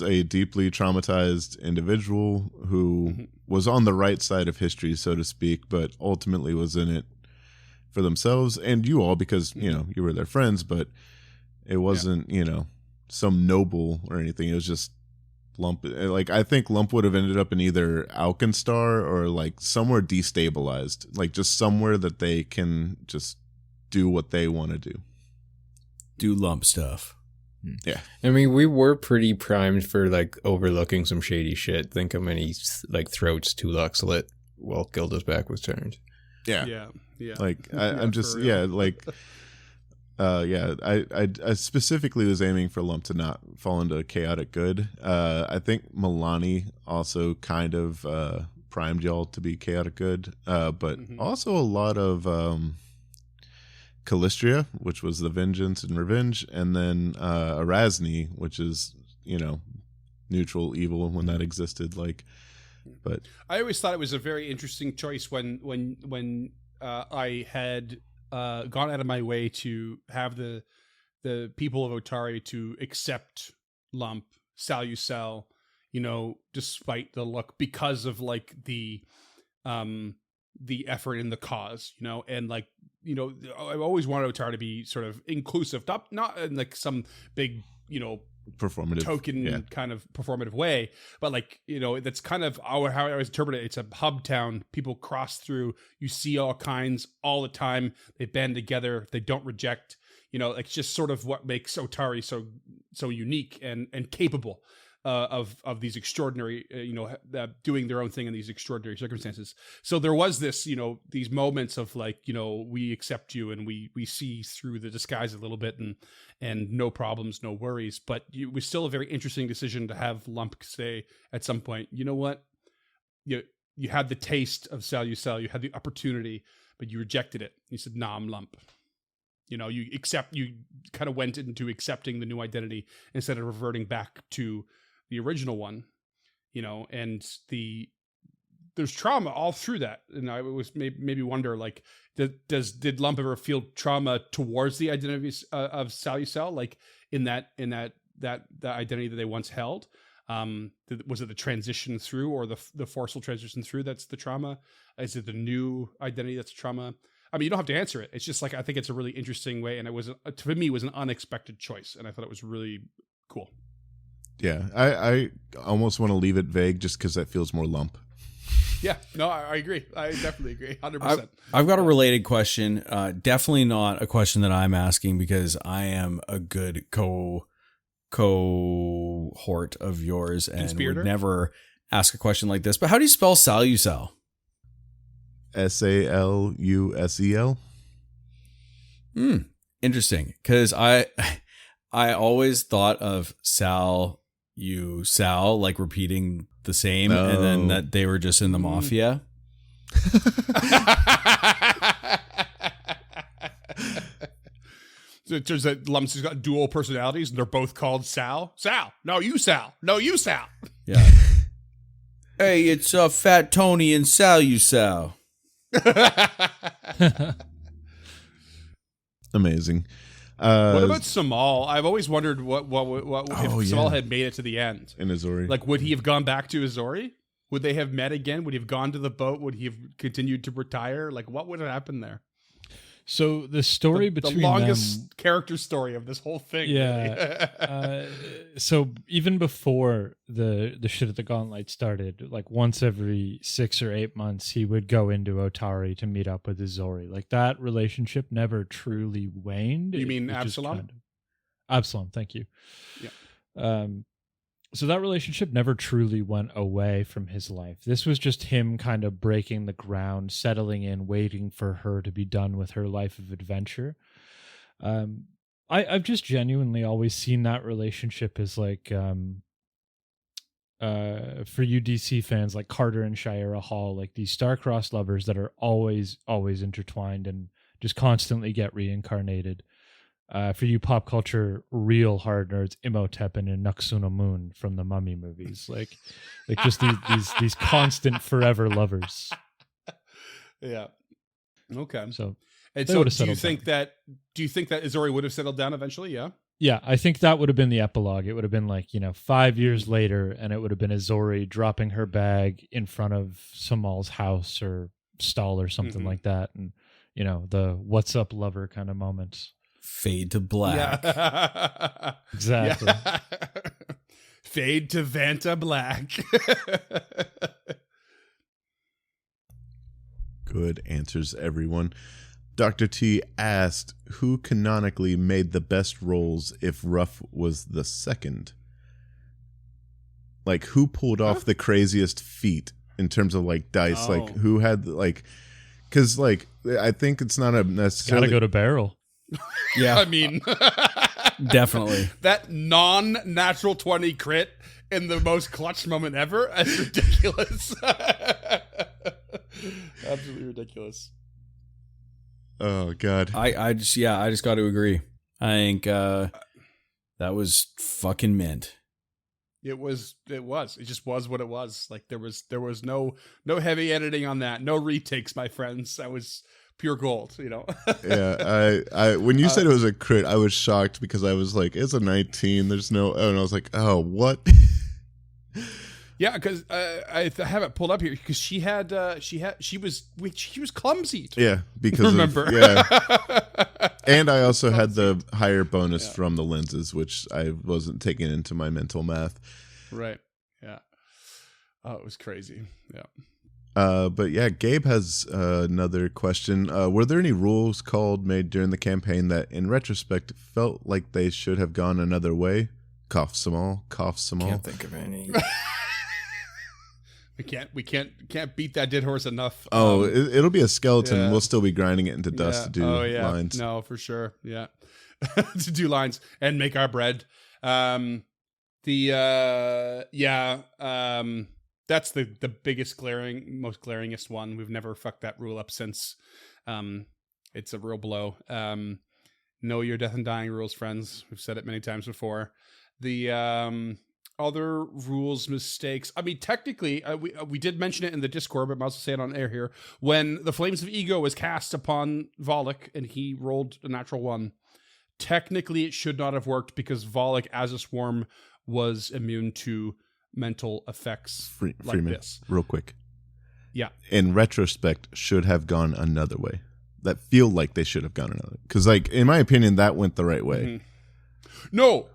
a deeply traumatized individual who was on the right side of history, so to speak, but ultimately was in it for themselves and you all, because you know you were their friends, but it wasn't you know some noble or anything. It was just Lump. Like I think Lump would have ended up in either Alkenstar or like somewhere destabilized, like just somewhere that they can just do what they want to do Lump stuff. Yeah, I mean, we were pretty primed for like overlooking some shady shit. Think how many like throats Tulak slit while Gilda's back was turned. Yeah. Like I'm just like I specifically was aiming for Lump to not fall into chaotic good. I think Milani also kind of primed y'all to be chaotic good, but also a lot of Calistria, which was the vengeance and revenge, and then Erasni, which is, you know, neutral evil when that existed. Like, but I always thought it was a very interesting choice when I had gone out of my way to have the people of Otari to accept Lump, Salusel, you know, despite the look, because of like the effort in the cause, you know, and like, you know, I've always wanted Otari to be sort of inclusive, not in like some big, you know, performative token kind of performative way, but like, you know, that's kind of how I always interpret it. It's a hub town. People cross through. You see all kinds all the time. They band together. They don't reject. You know, it's just sort of what makes Otari so unique and capable. of these extraordinary, doing their own thing in these extraordinary circumstances. So there was this, these moments of like, we accept you and we see through the disguise a little bit and no problems, no worries. But it was still a very interesting decision to have Lump say at some point, you know what, you had the taste of Sal, you had the opportunity, but you rejected it. You said, nah, I'm Lump. You kind of went into accepting the new identity instead of reverting back to the original one, and there's trauma all through that. And I was maybe wonder, like, did Lump ever feel trauma towards the identity of Sal, like in that identity that they once held? Was it the transition through, or the forceful transition through that's the trauma? Is it the new identity that's trauma? I mean, you don't have to answer it. It's just like, I think it's a really interesting way, and to me, it was an unexpected choice, and I thought it was really cool. Yeah, I almost want to leave it vague just because that feels more Lump. Yeah, no, I agree. I definitely agree, 100%. I've got a related question. Definitely not a question that I'm asking because I am a good cohort of yours and Conspirator? would never ask a question like this. But how do you spell Salusel? Salusel. Interesting, because I always thought of Sal, like repeating the same, and then that they were just in the mafia. So it turns out Lump's has got dual personalities, and they're both called Sal. Sal, no, you Sal, no, you Sal. Yeah. Hey, it's Fat Tony and Sal. Amazing. What about Samal? I've always wondered what if Samal had made it to the end in Azori. Like, would he have gone back to Azori? Would they have met again? Would he have gone to the boat? Would he have continued to retire? Like, what would have happened there? So the story between the longest character story of this whole thing. Yeah. So even before the shit at the Gauntlet started, like once every 6 or 8 months, he would go into Otari to meet up with Azori. Like that relationship never truly waned. You mean Absalom? Absalom, thank you. Yeah. So that relationship never truly went away from his life. This was just him kind of breaking the ground, settling in, waiting for her to be done with her life of adventure. I've just genuinely always seen that relationship as like, for you DC fans, like Carter and Shira Hall, like these star-crossed lovers that are always intertwined and just constantly get reincarnated. For you pop culture real hard nerds, Imhotep and Nuxuna Moon from the Mummy movies, like just these constant forever lovers. Yeah. Okay. So and so do you think that Azori would have settled down eventually? Yeah. Yeah, I think that would have been the epilogue. It would have been like, 5 years later, and it would have been Azori dropping her bag in front of Samal's house or stall or something like that, and the "what's up, lover" kind of moments. Fade to black. Yeah. Exactly. Yeah. Fade to Vanta Black. Good answers, everyone. Dr. T asked, who canonically made the best rolls if Ruff was the second? Like, who pulled off the craziest feat in terms of, like, dice? Oh. Like, who had, like... Because, like, I think it's not a necessarily... Gotta go to Barrel. Yeah. I mean, definitely. That non-natural 20 crit in the most clutch moment ever is ridiculous. Absolutely ridiculous. Oh, God. I just got to agree. I think that was fucking mint. It just was what it was. Like there was no heavy editing on that. No retakes, my friends. That was pure gold, Yeah, I when you said it was a crit, I was shocked because I was like, it's a 19. There's no, and I was like, oh, what? Yeah, because I have it pulled up here because she was clumsy. Yeah, because remember. And I also had the higher bonus from the lenses, which I wasn't taking into my mental math. Right. Yeah. Oh, it was crazy. Yeah. But yeah, Gabe has another question. Were there any rules made during the campaign that, in retrospect, felt like they should have gone another way? Cough some all. Cough some all. Can't think of any. We can't beat that dead horse enough. Oh, it'll be a skeleton. yeah. We'll still be grinding it into dust to do lines. No, for sure. Yeah. To do lines and make our bread. That's the biggest most glaringest one. We've never fucked that rule up since. It's a real blow. Know your death and dying rules, friends. We've said it many times before. The other rules mistakes. I mean, technically, we did mention it in the Discord, but I'm also saying it on air here. When the Flames of Ego was cast upon Volek and he rolled a natural 1, technically it should not have worked because Volek, as a swarm, was immune to mental effects like Freeman, this. real quick. Yeah. In retrospect, should have gone another way. That feel like they should have gone another. Because, like, in my opinion, that went the right way. Mm-hmm. No,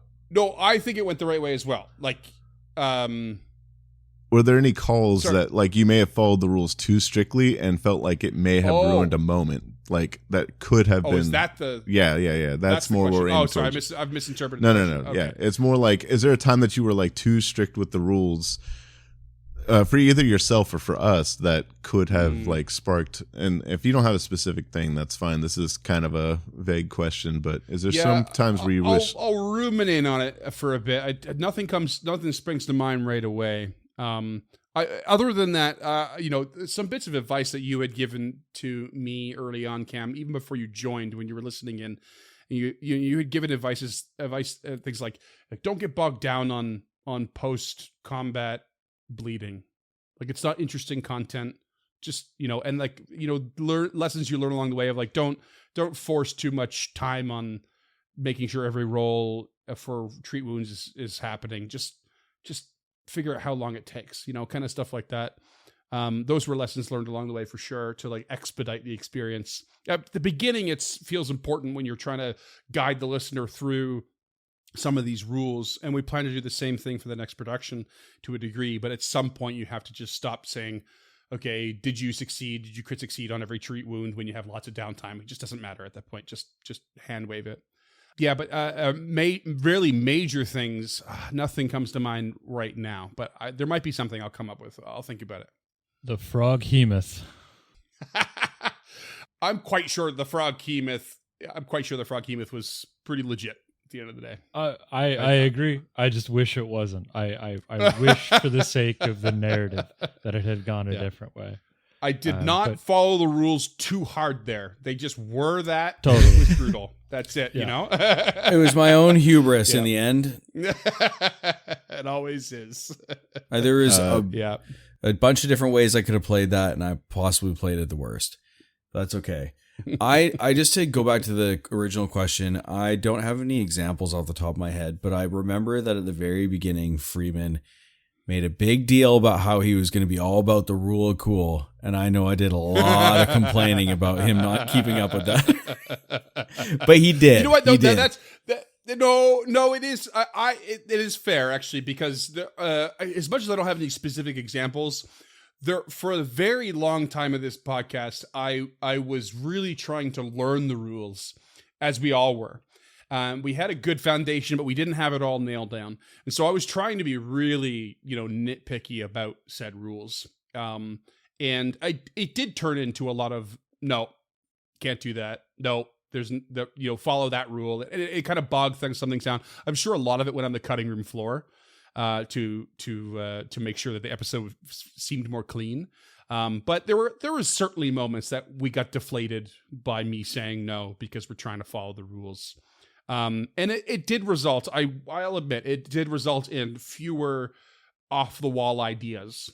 I think it went the right way as well. Like, were there any calls that, like, you may have followed the rules too strictly and felt like it may have ruined a moment? Like, that could have been. Is that the. Yeah. That's more where we're aiming sorry, towards. I've misinterpreted. No. Okay. Yeah. It's more like, is there a time that you were, like, too strict with the rules for either yourself or for us that could have, like, sparked? And if you don't have a specific thing, that's fine. This is kind of a vague question, but is there some times where you wish. I'll ruminate on it for a bit. Nothing springs to mind right away. Other than that, some bits of advice that you had given to me early on, Cam, even before you joined, when you were listening in, and you had given advice things like don't get bogged down on post combat bleeding, like it's not interesting content. Just and learn lessons you learn along the way of like don't force too much time on making sure every roll for treat wounds is happening. Just figure out how long it takes, kind of stuff like that. Those were lessons learned along the way for sure to like expedite the experience. At the beginning, it feels important when you're trying to guide the listener through some of these rules. And we plan to do the same thing for the next production to a degree. But at some point you have to just stop saying, okay, did you succeed? Did you crit succeed on every treat wound when you have lots of downtime? It just doesn't matter at that point. Just hand wave it. Yeah, but really major things, nothing comes to mind right now. But there might be something I'll come up with. I'll think about it. The frog hemoth. I'm quite sure the frog hemoth was pretty legit at the end of the day. I agree. I just wish it wasn't. I wish for the sake of the narrative that it had gone a different way. I did not follow the rules too hard there. They just were that. Totally. It was brutal. That's it, It was my own hubris in the end. It always is. There was a bunch of different ways I could have played that, and I possibly played it the worst. That's okay. I just to go back to the original question, I don't have any examples off the top of my head, but I remember that at the very beginning, Freeman made a big deal about how he was going to be all about the rule of cool. And I know I did a lot of complaining about him not keeping up with that. But he did. You know what? No, it is. It is fair actually, because as much as I don't have any specific examples, there for a very long time of this podcast, I was really trying to learn the rules, as we all were. We had a good foundation, but we didn't have it all nailed down. And so I was trying to be really, nitpicky about said rules. And it did turn into a lot of, no, can't do that. No, follow that rule. It kind of bogged something down. I'm sure a lot of it went on the cutting room floor to make sure that the episode seemed more clean. But there was certainly moments that we got deflated by me saying no because we're trying to follow the rules. And it did result, I'll admit, it did result in fewer off-the-wall ideas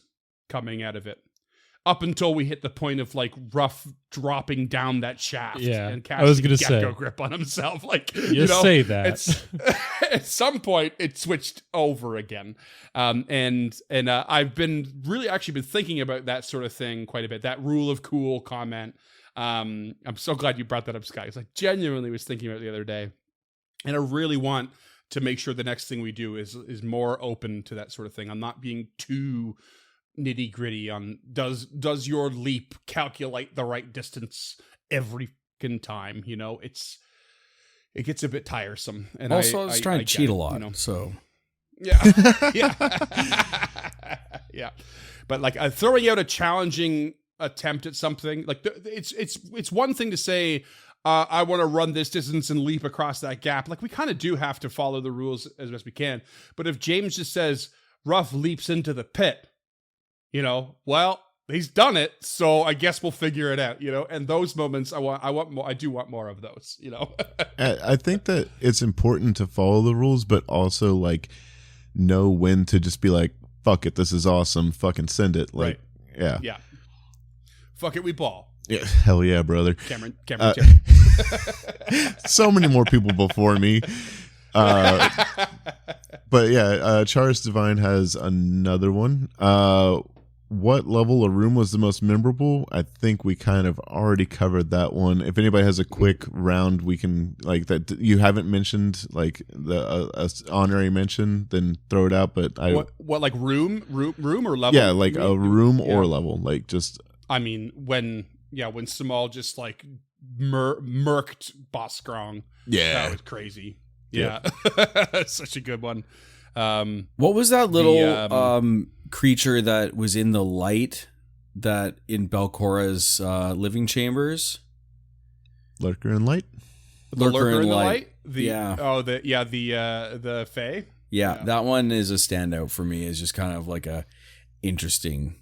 coming out of it. Up until we hit the point of like rough dropping down that shaft and casting gecko grip on himself. Like say that. At some point it switched over again. And I've been really actually been thinking about that sort of thing quite a bit. That rule of cool comment. I'm so glad you brought that up, Sky. Because I genuinely was thinking about it the other day. And I really want to make sure the next thing we do is more open to that sort of thing. I'm not being too nitty gritty on does your leap calculate the right distance every fucking time? It gets a bit tiresome. And also, I was trying to cheat a lot. So Yeah. Yeah. Yeah. But like throwing out a challenging attempt at something, like it's one thing to say, I want to run this distance and leap across that gap. Like we kind of do have to follow the rules as best we can. But if James just says Ruff leaps into the pit, well, he's done it, so I guess we'll figure it out, And those moments, I want more. I do want more of those, I think that it's important to follow the rules, but also like know when to just be like, "Fuck it, this is awesome. Fucking send it." Like, right. Yeah. Fuck it, we ball. Yeah, hell yeah, brother. Cameron. So many more people before me. But yeah, Charis Divine has another one. What level of room was the most memorable? I think we kind of already covered that one. If anybody has a quick round, we can like that you haven't mentioned, like the honorary mention, then throw it out. But what like room or level? Yeah, like a room or level, like just. I mean, when Samal just like murked Boskrong, that was crazy. Yeah, such a good one. What was that little creature that was in the light that in Belcora's living chambers? Lurker in light. The lurker in the light. The Fae. Yeah, that one is a standout for me. Is just kind of like a interesting.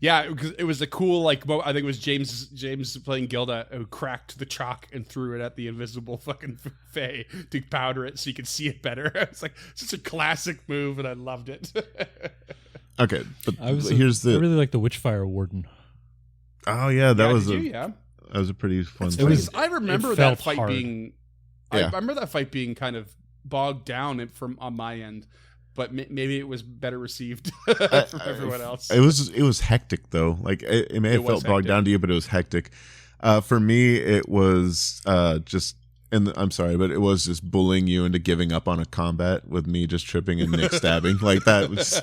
Yeah, because it was a cool, like, I think it was James playing Gilda who cracked the chalk and threw it at the invisible fucking Fae to powder it so you could see it better. It's like such a classic move, and I loved it. Okay, but I really like the Witchfire Warden. Oh yeah, that was that was a pretty fun thing. I remember that fight hard. being. Yeah. I remember that fight being kind of bogged down on my end. But maybe it was better received from everyone else. It was hectic though. Like it may have felt bogged down to you, but it was hectic. For me, it was just. And I'm sorry, but it was just bullying you into giving up on a combat with me just tripping and Nick stabbing. Like that was.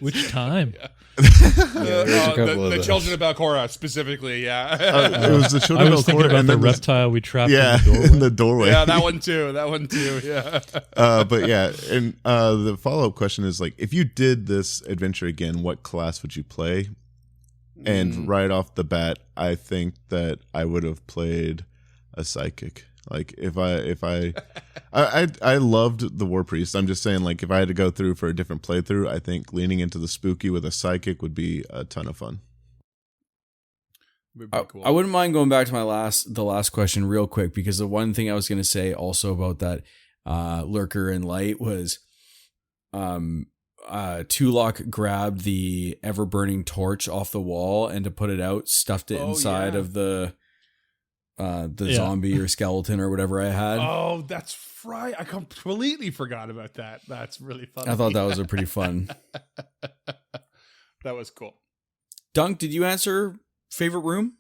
Which time? The children of Belcora specifically, yeah. It was the children I was of thinking Belcora about and the then reptile we trapped in the doorway. Yeah, that one too. Yeah. But yeah, and the follow-up question is like, if you did this adventure again, what class would you play? And right off the bat, I think that I would have played a psychic. Like if I loved the War Priest. I'm just saying, like, if I had to go through for a different playthrough, I think leaning into the spooky with a psychic would be a ton of fun. Cool. I wouldn't mind going back to the last question real quick, because the one thing I was going to say also about that lurker in light was Tulok grabbed the ever burning torch off the wall, and to put it out, stuffed it inside of the zombie or skeleton or whatever I had. Oh, that's right. I completely forgot about that. That's really funny. I thought that was a pretty fun. That was cool. Dunk, did you answer favorite room?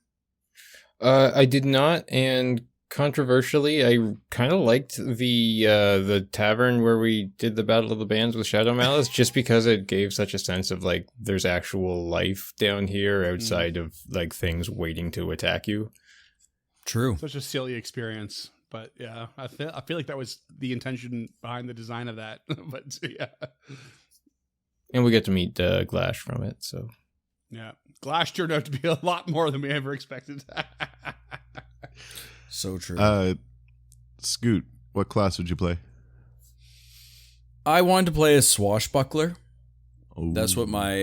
I did not, and controversially, I kind of liked the tavern where we did the Battle of the Bands with Shadow Malice, just because it gave such a sense of like there's actual life down here outside of like things waiting to attack you. True. Such a silly experience, but yeah, I feel like that was the intention behind the design of that. But yeah, and we get to meet Glash from it. So yeah, Glash turned out to be a lot more than we ever expected. So true. Scoot, what class would you play? I wanted to play a swashbuckler. Ooh. That's what my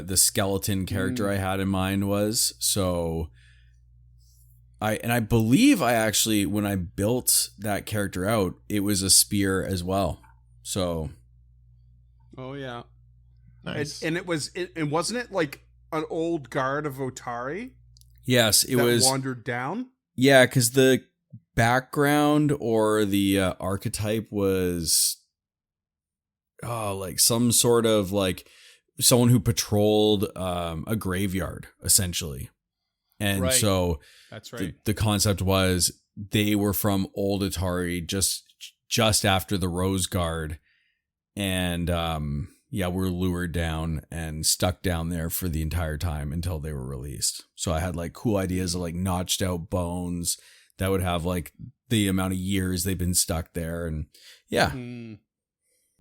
the skeleton character I had in mind was. So I believe I actually, when I built that character out, it was a spear as well. So oh yeah, Nice. and wasn't it like an old guard of Otari? yes, it was wandered down. Yeah, because the background or the archetype was like some sort of like someone who patrolled a graveyard, essentially. And Right. so That's right. the concept was they were from old Atari just after the Rose Guard. And we're lured down and stuck down there for the entire time until they were released. So I had like cool ideas of like notched out bones that would have like the amount of years they've been stuck there. And Yeah. And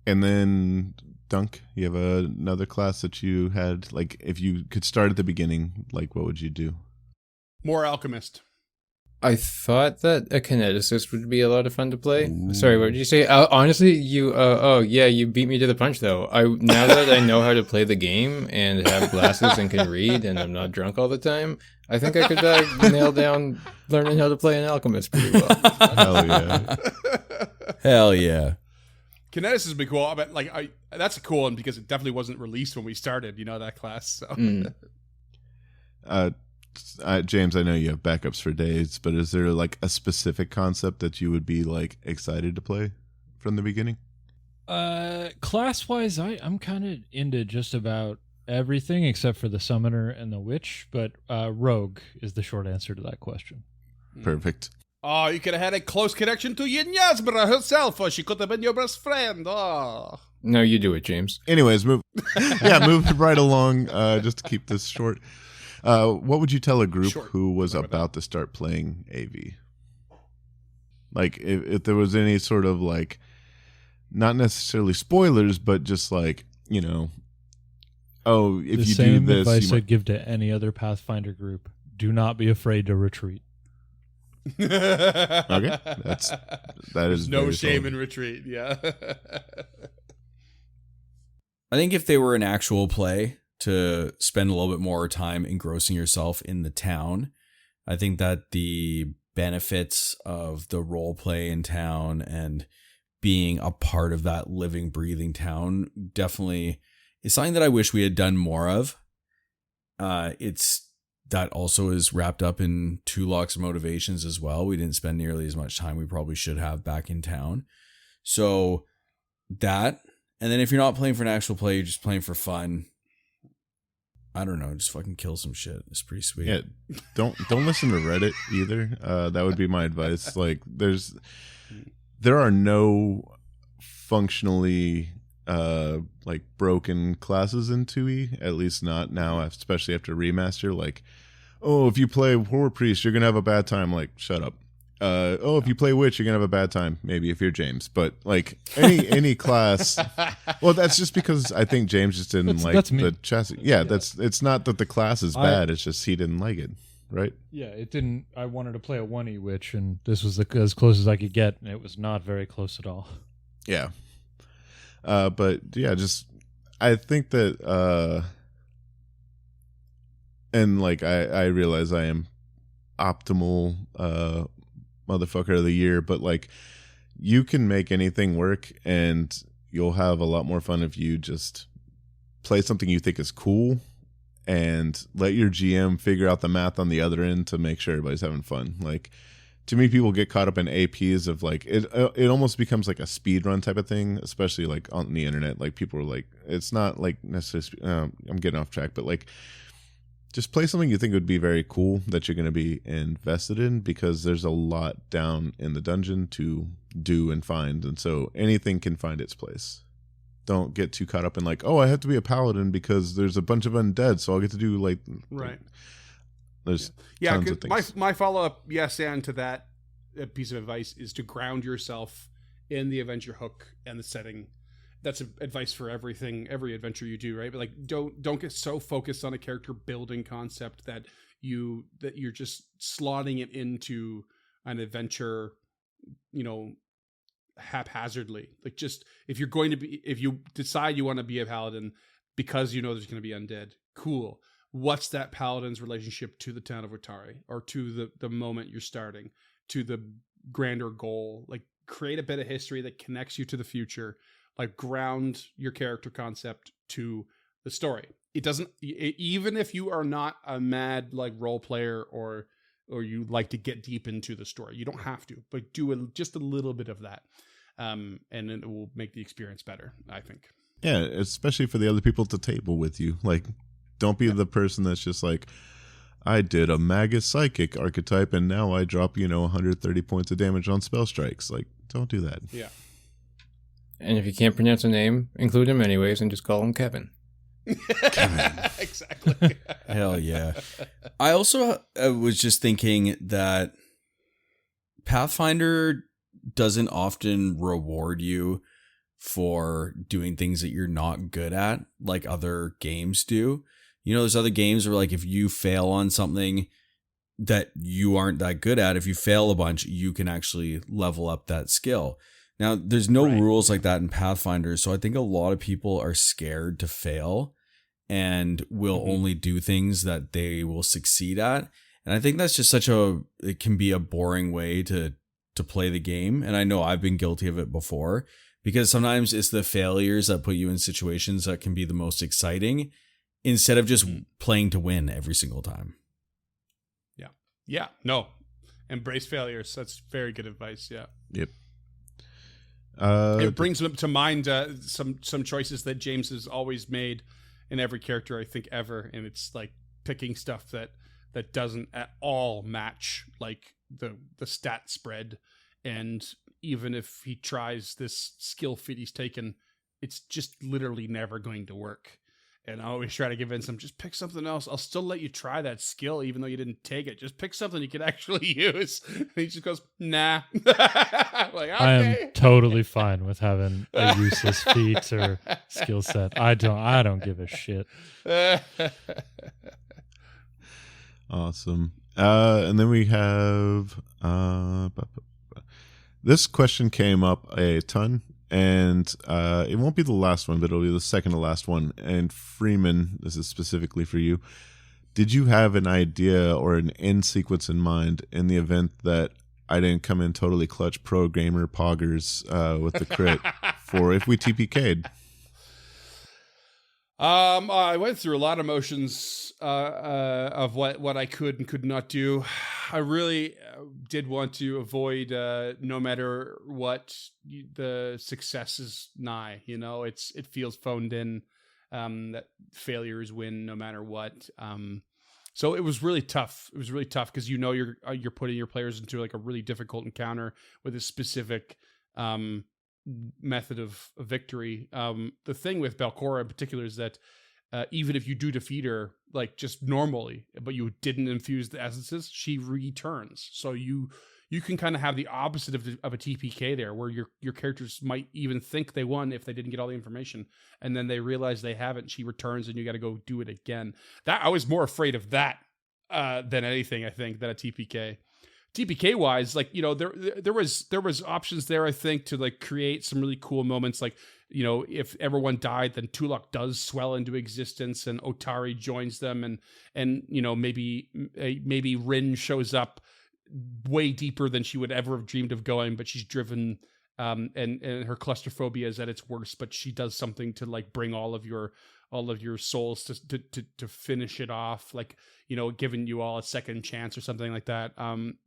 then Dunk, you have another class that you had, like, if you could start at the beginning, like, what would you do? More alchemist. I thought that a kineticist would be a lot of fun to play. Sorry, what did you say? Honestly, you beat me to the punch though. Now that I know how to play the game and have glasses and can read and I'm not drunk all the time, I think I could nail down learning how to play an alchemist pretty well. Hell yeah. Hell yeah. Kineticist would be cool, but like that's a cool one because it definitely wasn't released when we started, that class. So James, I know you have backups for days, but is there like a specific concept that you would be like excited to play from the beginning? Class wise, I'm kind of into just about everything except for the summoner and the witch, but rogue is the short answer to that question. Perfect. Oh, you could have had a close connection to Yin Yasbra herself, or she could have been your best friend. Oh. No, you do it, James. Anyways, move right along, just to keep this short. What would you tell a group who was about to start playing AV? Like, if there was any sort of, like, not necessarily spoilers, but just like, if you do this, the same advice I'd give to any other Pathfinder group: do not be afraid to retreat. Okay, that is no shame in retreat. Yeah. I think if they were an actual play, to spend a little bit more time engrossing yourself in the town, I think that the benefits of the role play in town and being a part of that living, breathing town definitely is something that I wish we had done more of. That also is wrapped up in Tulok's motivations as well. We didn't spend nearly as much time we probably should have back in town. So that, and then if you're not playing for an actual play, you're just playing for fun, I don't know, just fucking kill some shit. It's pretty sweet. Yeah, don't listen to Reddit either. That would be my advice. Like, there are no functionally like broken classes in 2E, at least not now, especially after remaster. Like, if you play Horror Priest, you're gonna have a bad time. Like, shut up. If you play Witch, you're gonna have a bad time. Maybe if you're James, but like any class. Well, that's just because I think James just didn't like the chassis. Yeah, it's not that the class is bad. It's just he didn't like it, right? Yeah, it didn't. I wanted to play a 1E Witch, and this was as close as I could get, and it was not very close at all. Yeah. But yeah, just I think that and like I realize I am optimal motherfucker of the year, but like, you can make anything work, and you'll have a lot more fun if you just play something you think is cool and let your GM figure out the math on the other end to make sure everybody's having fun. Like, too many people get caught up in APs of like it almost becomes like a speed run type of thing, especially like on the internet. Like, people are like, it's not like necessarily I'm getting off track, but like, just play something you think would be very cool that you're going to be invested in, because there's a lot down in the dungeon to do and find, and so anything can find its place. Don't get too caught up in like, I have to be a paladin because there's a bunch of undead, so I'll get to do like right. There's tons of things. My follow-up and to that piece of advice is to ground yourself in the adventure hook and the setting. That's advice for every adventure you do, right? But like, don't get so focused on a character building concept that you're just slotting it into an adventure, haphazardly. Like, just if you decide you want to be a paladin because there's going to be undead, cool. What's that paladin's relationship to the town of Otari, or to the moment you're starting, to the grander goal? Like, create a bit of history that connects you to the future. Like, ground your character concept to the story. It doesn't, even if you are not a mad like role player or you like to get deep into the story, you don't have to, but do just a little bit of that, and it will make the experience better, I think. Yeah, especially for the other people at the table with you. Like, don't be the person that's just like, I did a Magus Psychic archetype and now I drop 130 points of damage on spell strikes. Like, don't do that. Yeah. And if you can't pronounce a name, include him anyways and just call him Kevin. Kevin. Exactly. Hell yeah. I also was just thinking that Pathfinder doesn't often reward you for doing things that you're not good at, like other games do. You know, there's other games where like if you fail on something that you aren't that good at, if you fail a bunch, you can actually level up that skill. Now, there's no rules like that in Pathfinder, so I think a lot of people are scared to fail and will only do things that they will succeed at. And I think that's just it can be a boring way to play the game. And I know I've been guilty of it before, because sometimes it's the failures that put you in situations that can be the most exciting instead of just playing to win every single time. Yeah, no. Embrace failures. That's very good advice. Yeah. Yep. It brings to mind some choices that James has always made in every character, I think, ever. And it's like picking stuff that doesn't at all match like the stat spread. And even if he tries this skill feat he's taken, it's just literally never going to work. And I always try to convince him, just pick something else. I'll still let you try that skill, even though you didn't take it. Just pick something you can actually use. And he just goes, nah. Like, okay. I am totally fine with having a useless feat or skill set. I don't give a shit. Awesome. And then we have this question came up a ton. And it won't be the last one, but it'll be the second to last one. And Freeman, this is specifically for you. Did you have an idea or an end sequence in mind in the event that I didn't come in totally clutch pro gamer poggers with the crit for if we TPK'd? I went through a lot of motions of what I could and could not do. I really did want to avoid, no matter what, the success is nigh. You know, it feels phoned in, that failures win no matter what. So it was really tough. It was really tough because you're putting your players into like a really difficult encounter with a specific method of victory. The thing with Belcora in particular is that even if you do defeat her like just normally, but you didn't infuse the essences, she returns. So you can kind of have the opposite of a TPK there, where your characters might even think they won if they didn't get all the information, and then they realize they haven't. She returns, and you got to go do it again. That I was more afraid of that than anything, I think, than a TPK. TPK wise, like, you know, there was options there, I think, to like create some really cool moments. Like, you know, if everyone died, then Tulok does swell into existence and Otari joins them, and you know, maybe Rin shows up way deeper than she would ever have dreamed of going, but she's driven and her claustrophobia is at its worst, but she does something to like bring all of your souls to finish it off, like, you know, giving you all a second chance or something like that.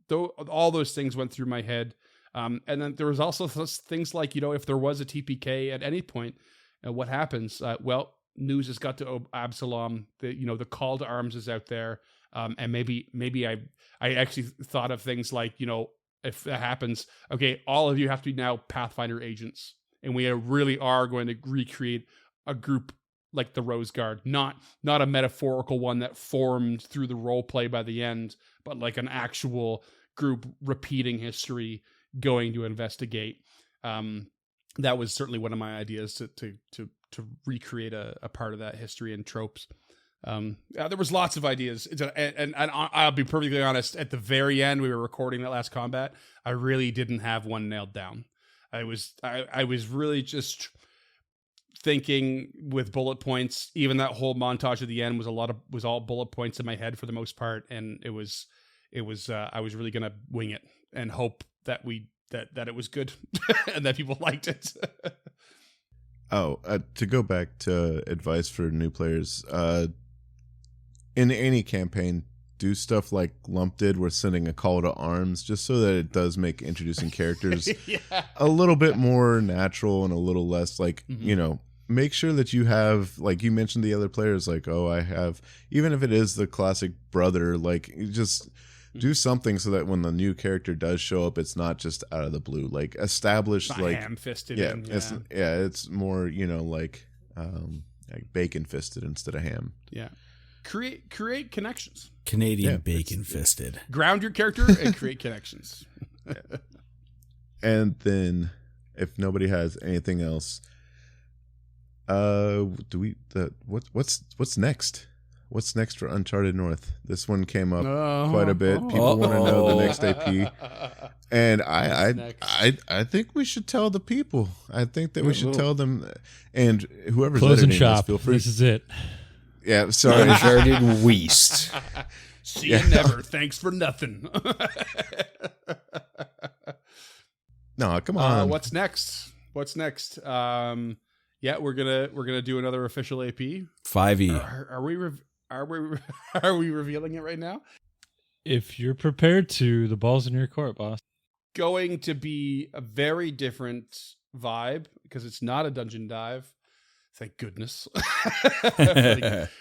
Though all those things went through my head. And then there was also things like, you know, if there was a TPK at any point, what happens? Well, news has got to Absalom. The call to arms is out there. And maybe I actually thought of things like, you know, if that happens, okay, all of you have to be now Pathfinder agents, and we really are going to recreate a group like the Rose Guard, not a metaphorical one that formed through the role play by the end, but like an actual group repeating history, going to investigate. That was certainly one of my ideas to recreate a part of that history and tropes. There was lots of ideas, and I'll be perfectly honest. At the very end, we were recording that last combat. I really didn't have one nailed down. I was really just thinking with bullet points. Even that whole montage at the end was all bullet points in my head for the most part, and it was I was really gonna wing it and hope that that it was good and that people liked it. To go back to advice for new players, in any campaign, do stuff like Lump did, where sending a call to arms, just so that it does make introducing characters a little bit more natural and a little less like, you know, make sure that you have, like you mentioned the other players, like, oh, I have, even if it is the classic brother, like, you just do something so that when the new character does show up, it's not just out of the blue, like established, not like ham-fisted. It's more, you know, like bacon fisted instead of ham. Yeah. Create connections. Canadian bacon fisted. Ground your character and create connections. And then, if nobody has anything else, what's next? What's next for Uncharted North? This one came up quite a bit. People want to know the next AP, and I think we should tell the people. I think that we should tell them, and whoever's closing editing shop. This, feel free. This is it. Yeah, sorry. Uncharted Waste. See you never. Thanks for nothing. No, come on. What's next? Yeah, we're gonna do another official AP. 5e. Are we revealing it right now? If you're prepared to, the ball's in your court, boss. Going to be a very different vibe because it's not a dungeon dive. Thank goodness.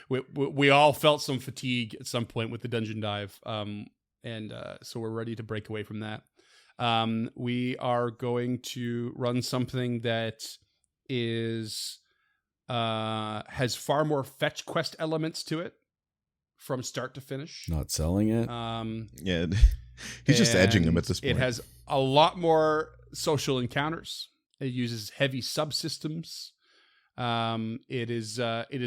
we all felt some fatigue at some point with the dungeon dive, and so we're ready to break away from that. We are going to run something that is has far more fetch quest elements to it from start to finish. Not selling it. Yeah, he's just edging him at this point. It has a lot more social encounters. It uses heavy subsystems. It is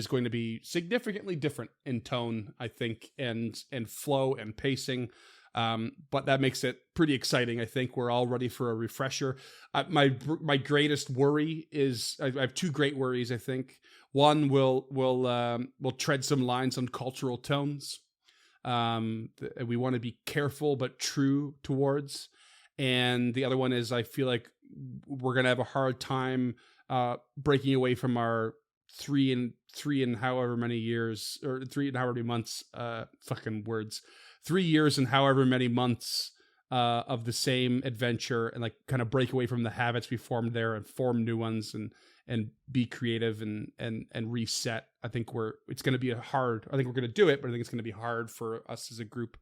going to be significantly different in tone, I think, and flow and pacing. But that makes it pretty exciting. I think we're all ready for a refresher. My greatest worry is I have two great worries. I think one will tread some lines on cultural tones. We want to be careful but true towards, and the other one is I feel like we're gonna have a hard time breaking away from our three and however many years or 3 and however many months. 3 years and however many months of the same adventure, and like kind of break away from the habits we formed there and form new ones and be creative and reset. I think it's going to be hard. I think we're going to do it, but I think it's going to be hard for us as a group.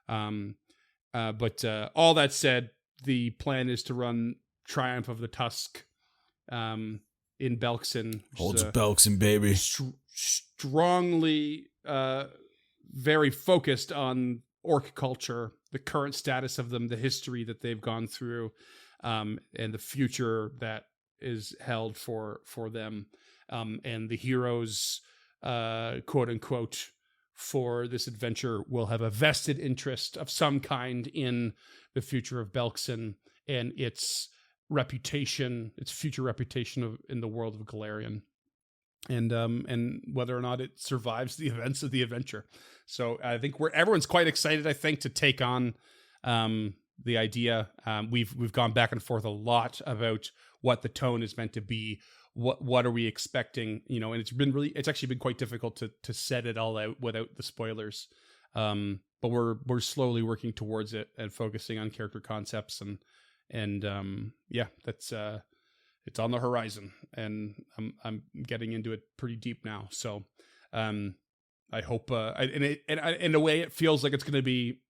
But all that said, the plan is to run Triumph of the Tusk in Belkzen. Holds Belkzen, baby. Strongly very focused on orc culture, the current status of them, the history that they've gone through, and the future that is held for them, and the heroes, quote unquote, for this adventure will have a vested interest of some kind in the future of Belkzen and its reputation, its future reputation in the world of Galarian. And whether or not it survives the events of the adventure. So I think everyone's quite excited, I think, to take on the idea. We've gone back and forth a lot about what the tone is meant to be. What are we expecting? And it's actually been quite difficult to set it all out without the spoilers. But we're slowly working towards it and focusing on character concepts and that's it's on the horizon, and I'm getting into it pretty deep now. So, I hope, in a way, it feels like it's going to be,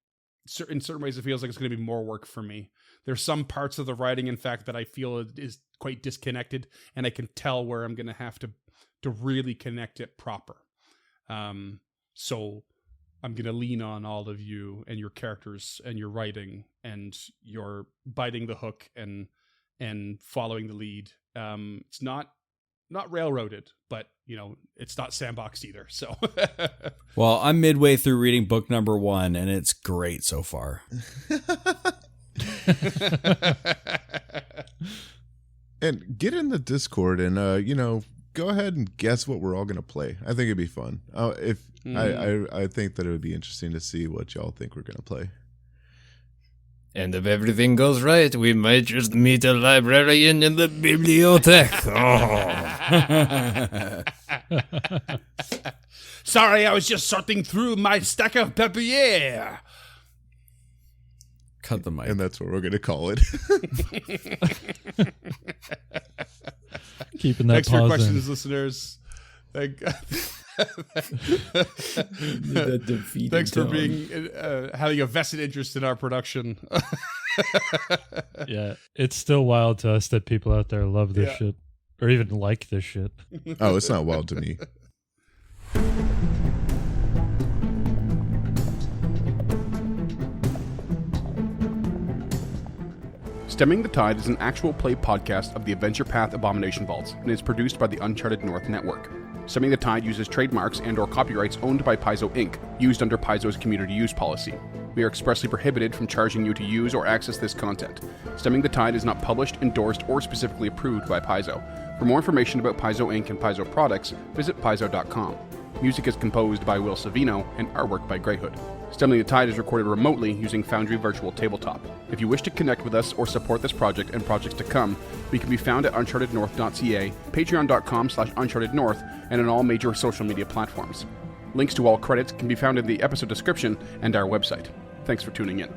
in certain ways, it feels like it's going to be more work for me. There's some parts of the writing, in fact, that I feel is quite disconnected, and I can tell where I'm going to have to really connect it proper. So I'm going to lean on all of you and your characters and your writing and your biting the hook and following the lead. It's not railroaded, but it's not sandboxed either. So, well, I'm midway through reading book number 1, and it's great so far. And get in the Discord and go ahead and guess what we're all gonna play. I think it'd be fun. I think that it would be interesting to see what y'all think we're gonna play. And if everything goes right, we might just meet a librarian in the bibliothèque. Oh. Sorry, I was just sorting through my stack of papier. Cut the mic. And that's what we're going to call it. Keeping that Thanks for pause questions, in. Listeners. Defeated Thanks for tone. being having a vested interest in our production. Yeah, it's still wild to us that people out there love this shit or even like this shit. Oh, it's not wild to me. Stemming the Tide is an actual play podcast of the Adventure Path Abomination Vaults and is produced by the Uncharted North Network. Stemming the Tide uses trademarks and/or copyrights owned by Paizo Inc., used under Paizo's community use policy. We are expressly prohibited from charging you to use or access this content. Stemming the Tide is not published, endorsed, or specifically approved by Paizo. For more information about Paizo Inc. and Paizo products, visit paizo.com. Music is composed by Will Savino and artwork by Greyhood. Stemming the Tide is recorded remotely using Foundry Virtual Tabletop. If you wish to connect with us or support this project and projects to come, we can be found at unchartednorth.ca, patreon.com/unchartednorth, and on all major social media platforms. Links to all credits can be found in the episode description and our website. Thanks for tuning in.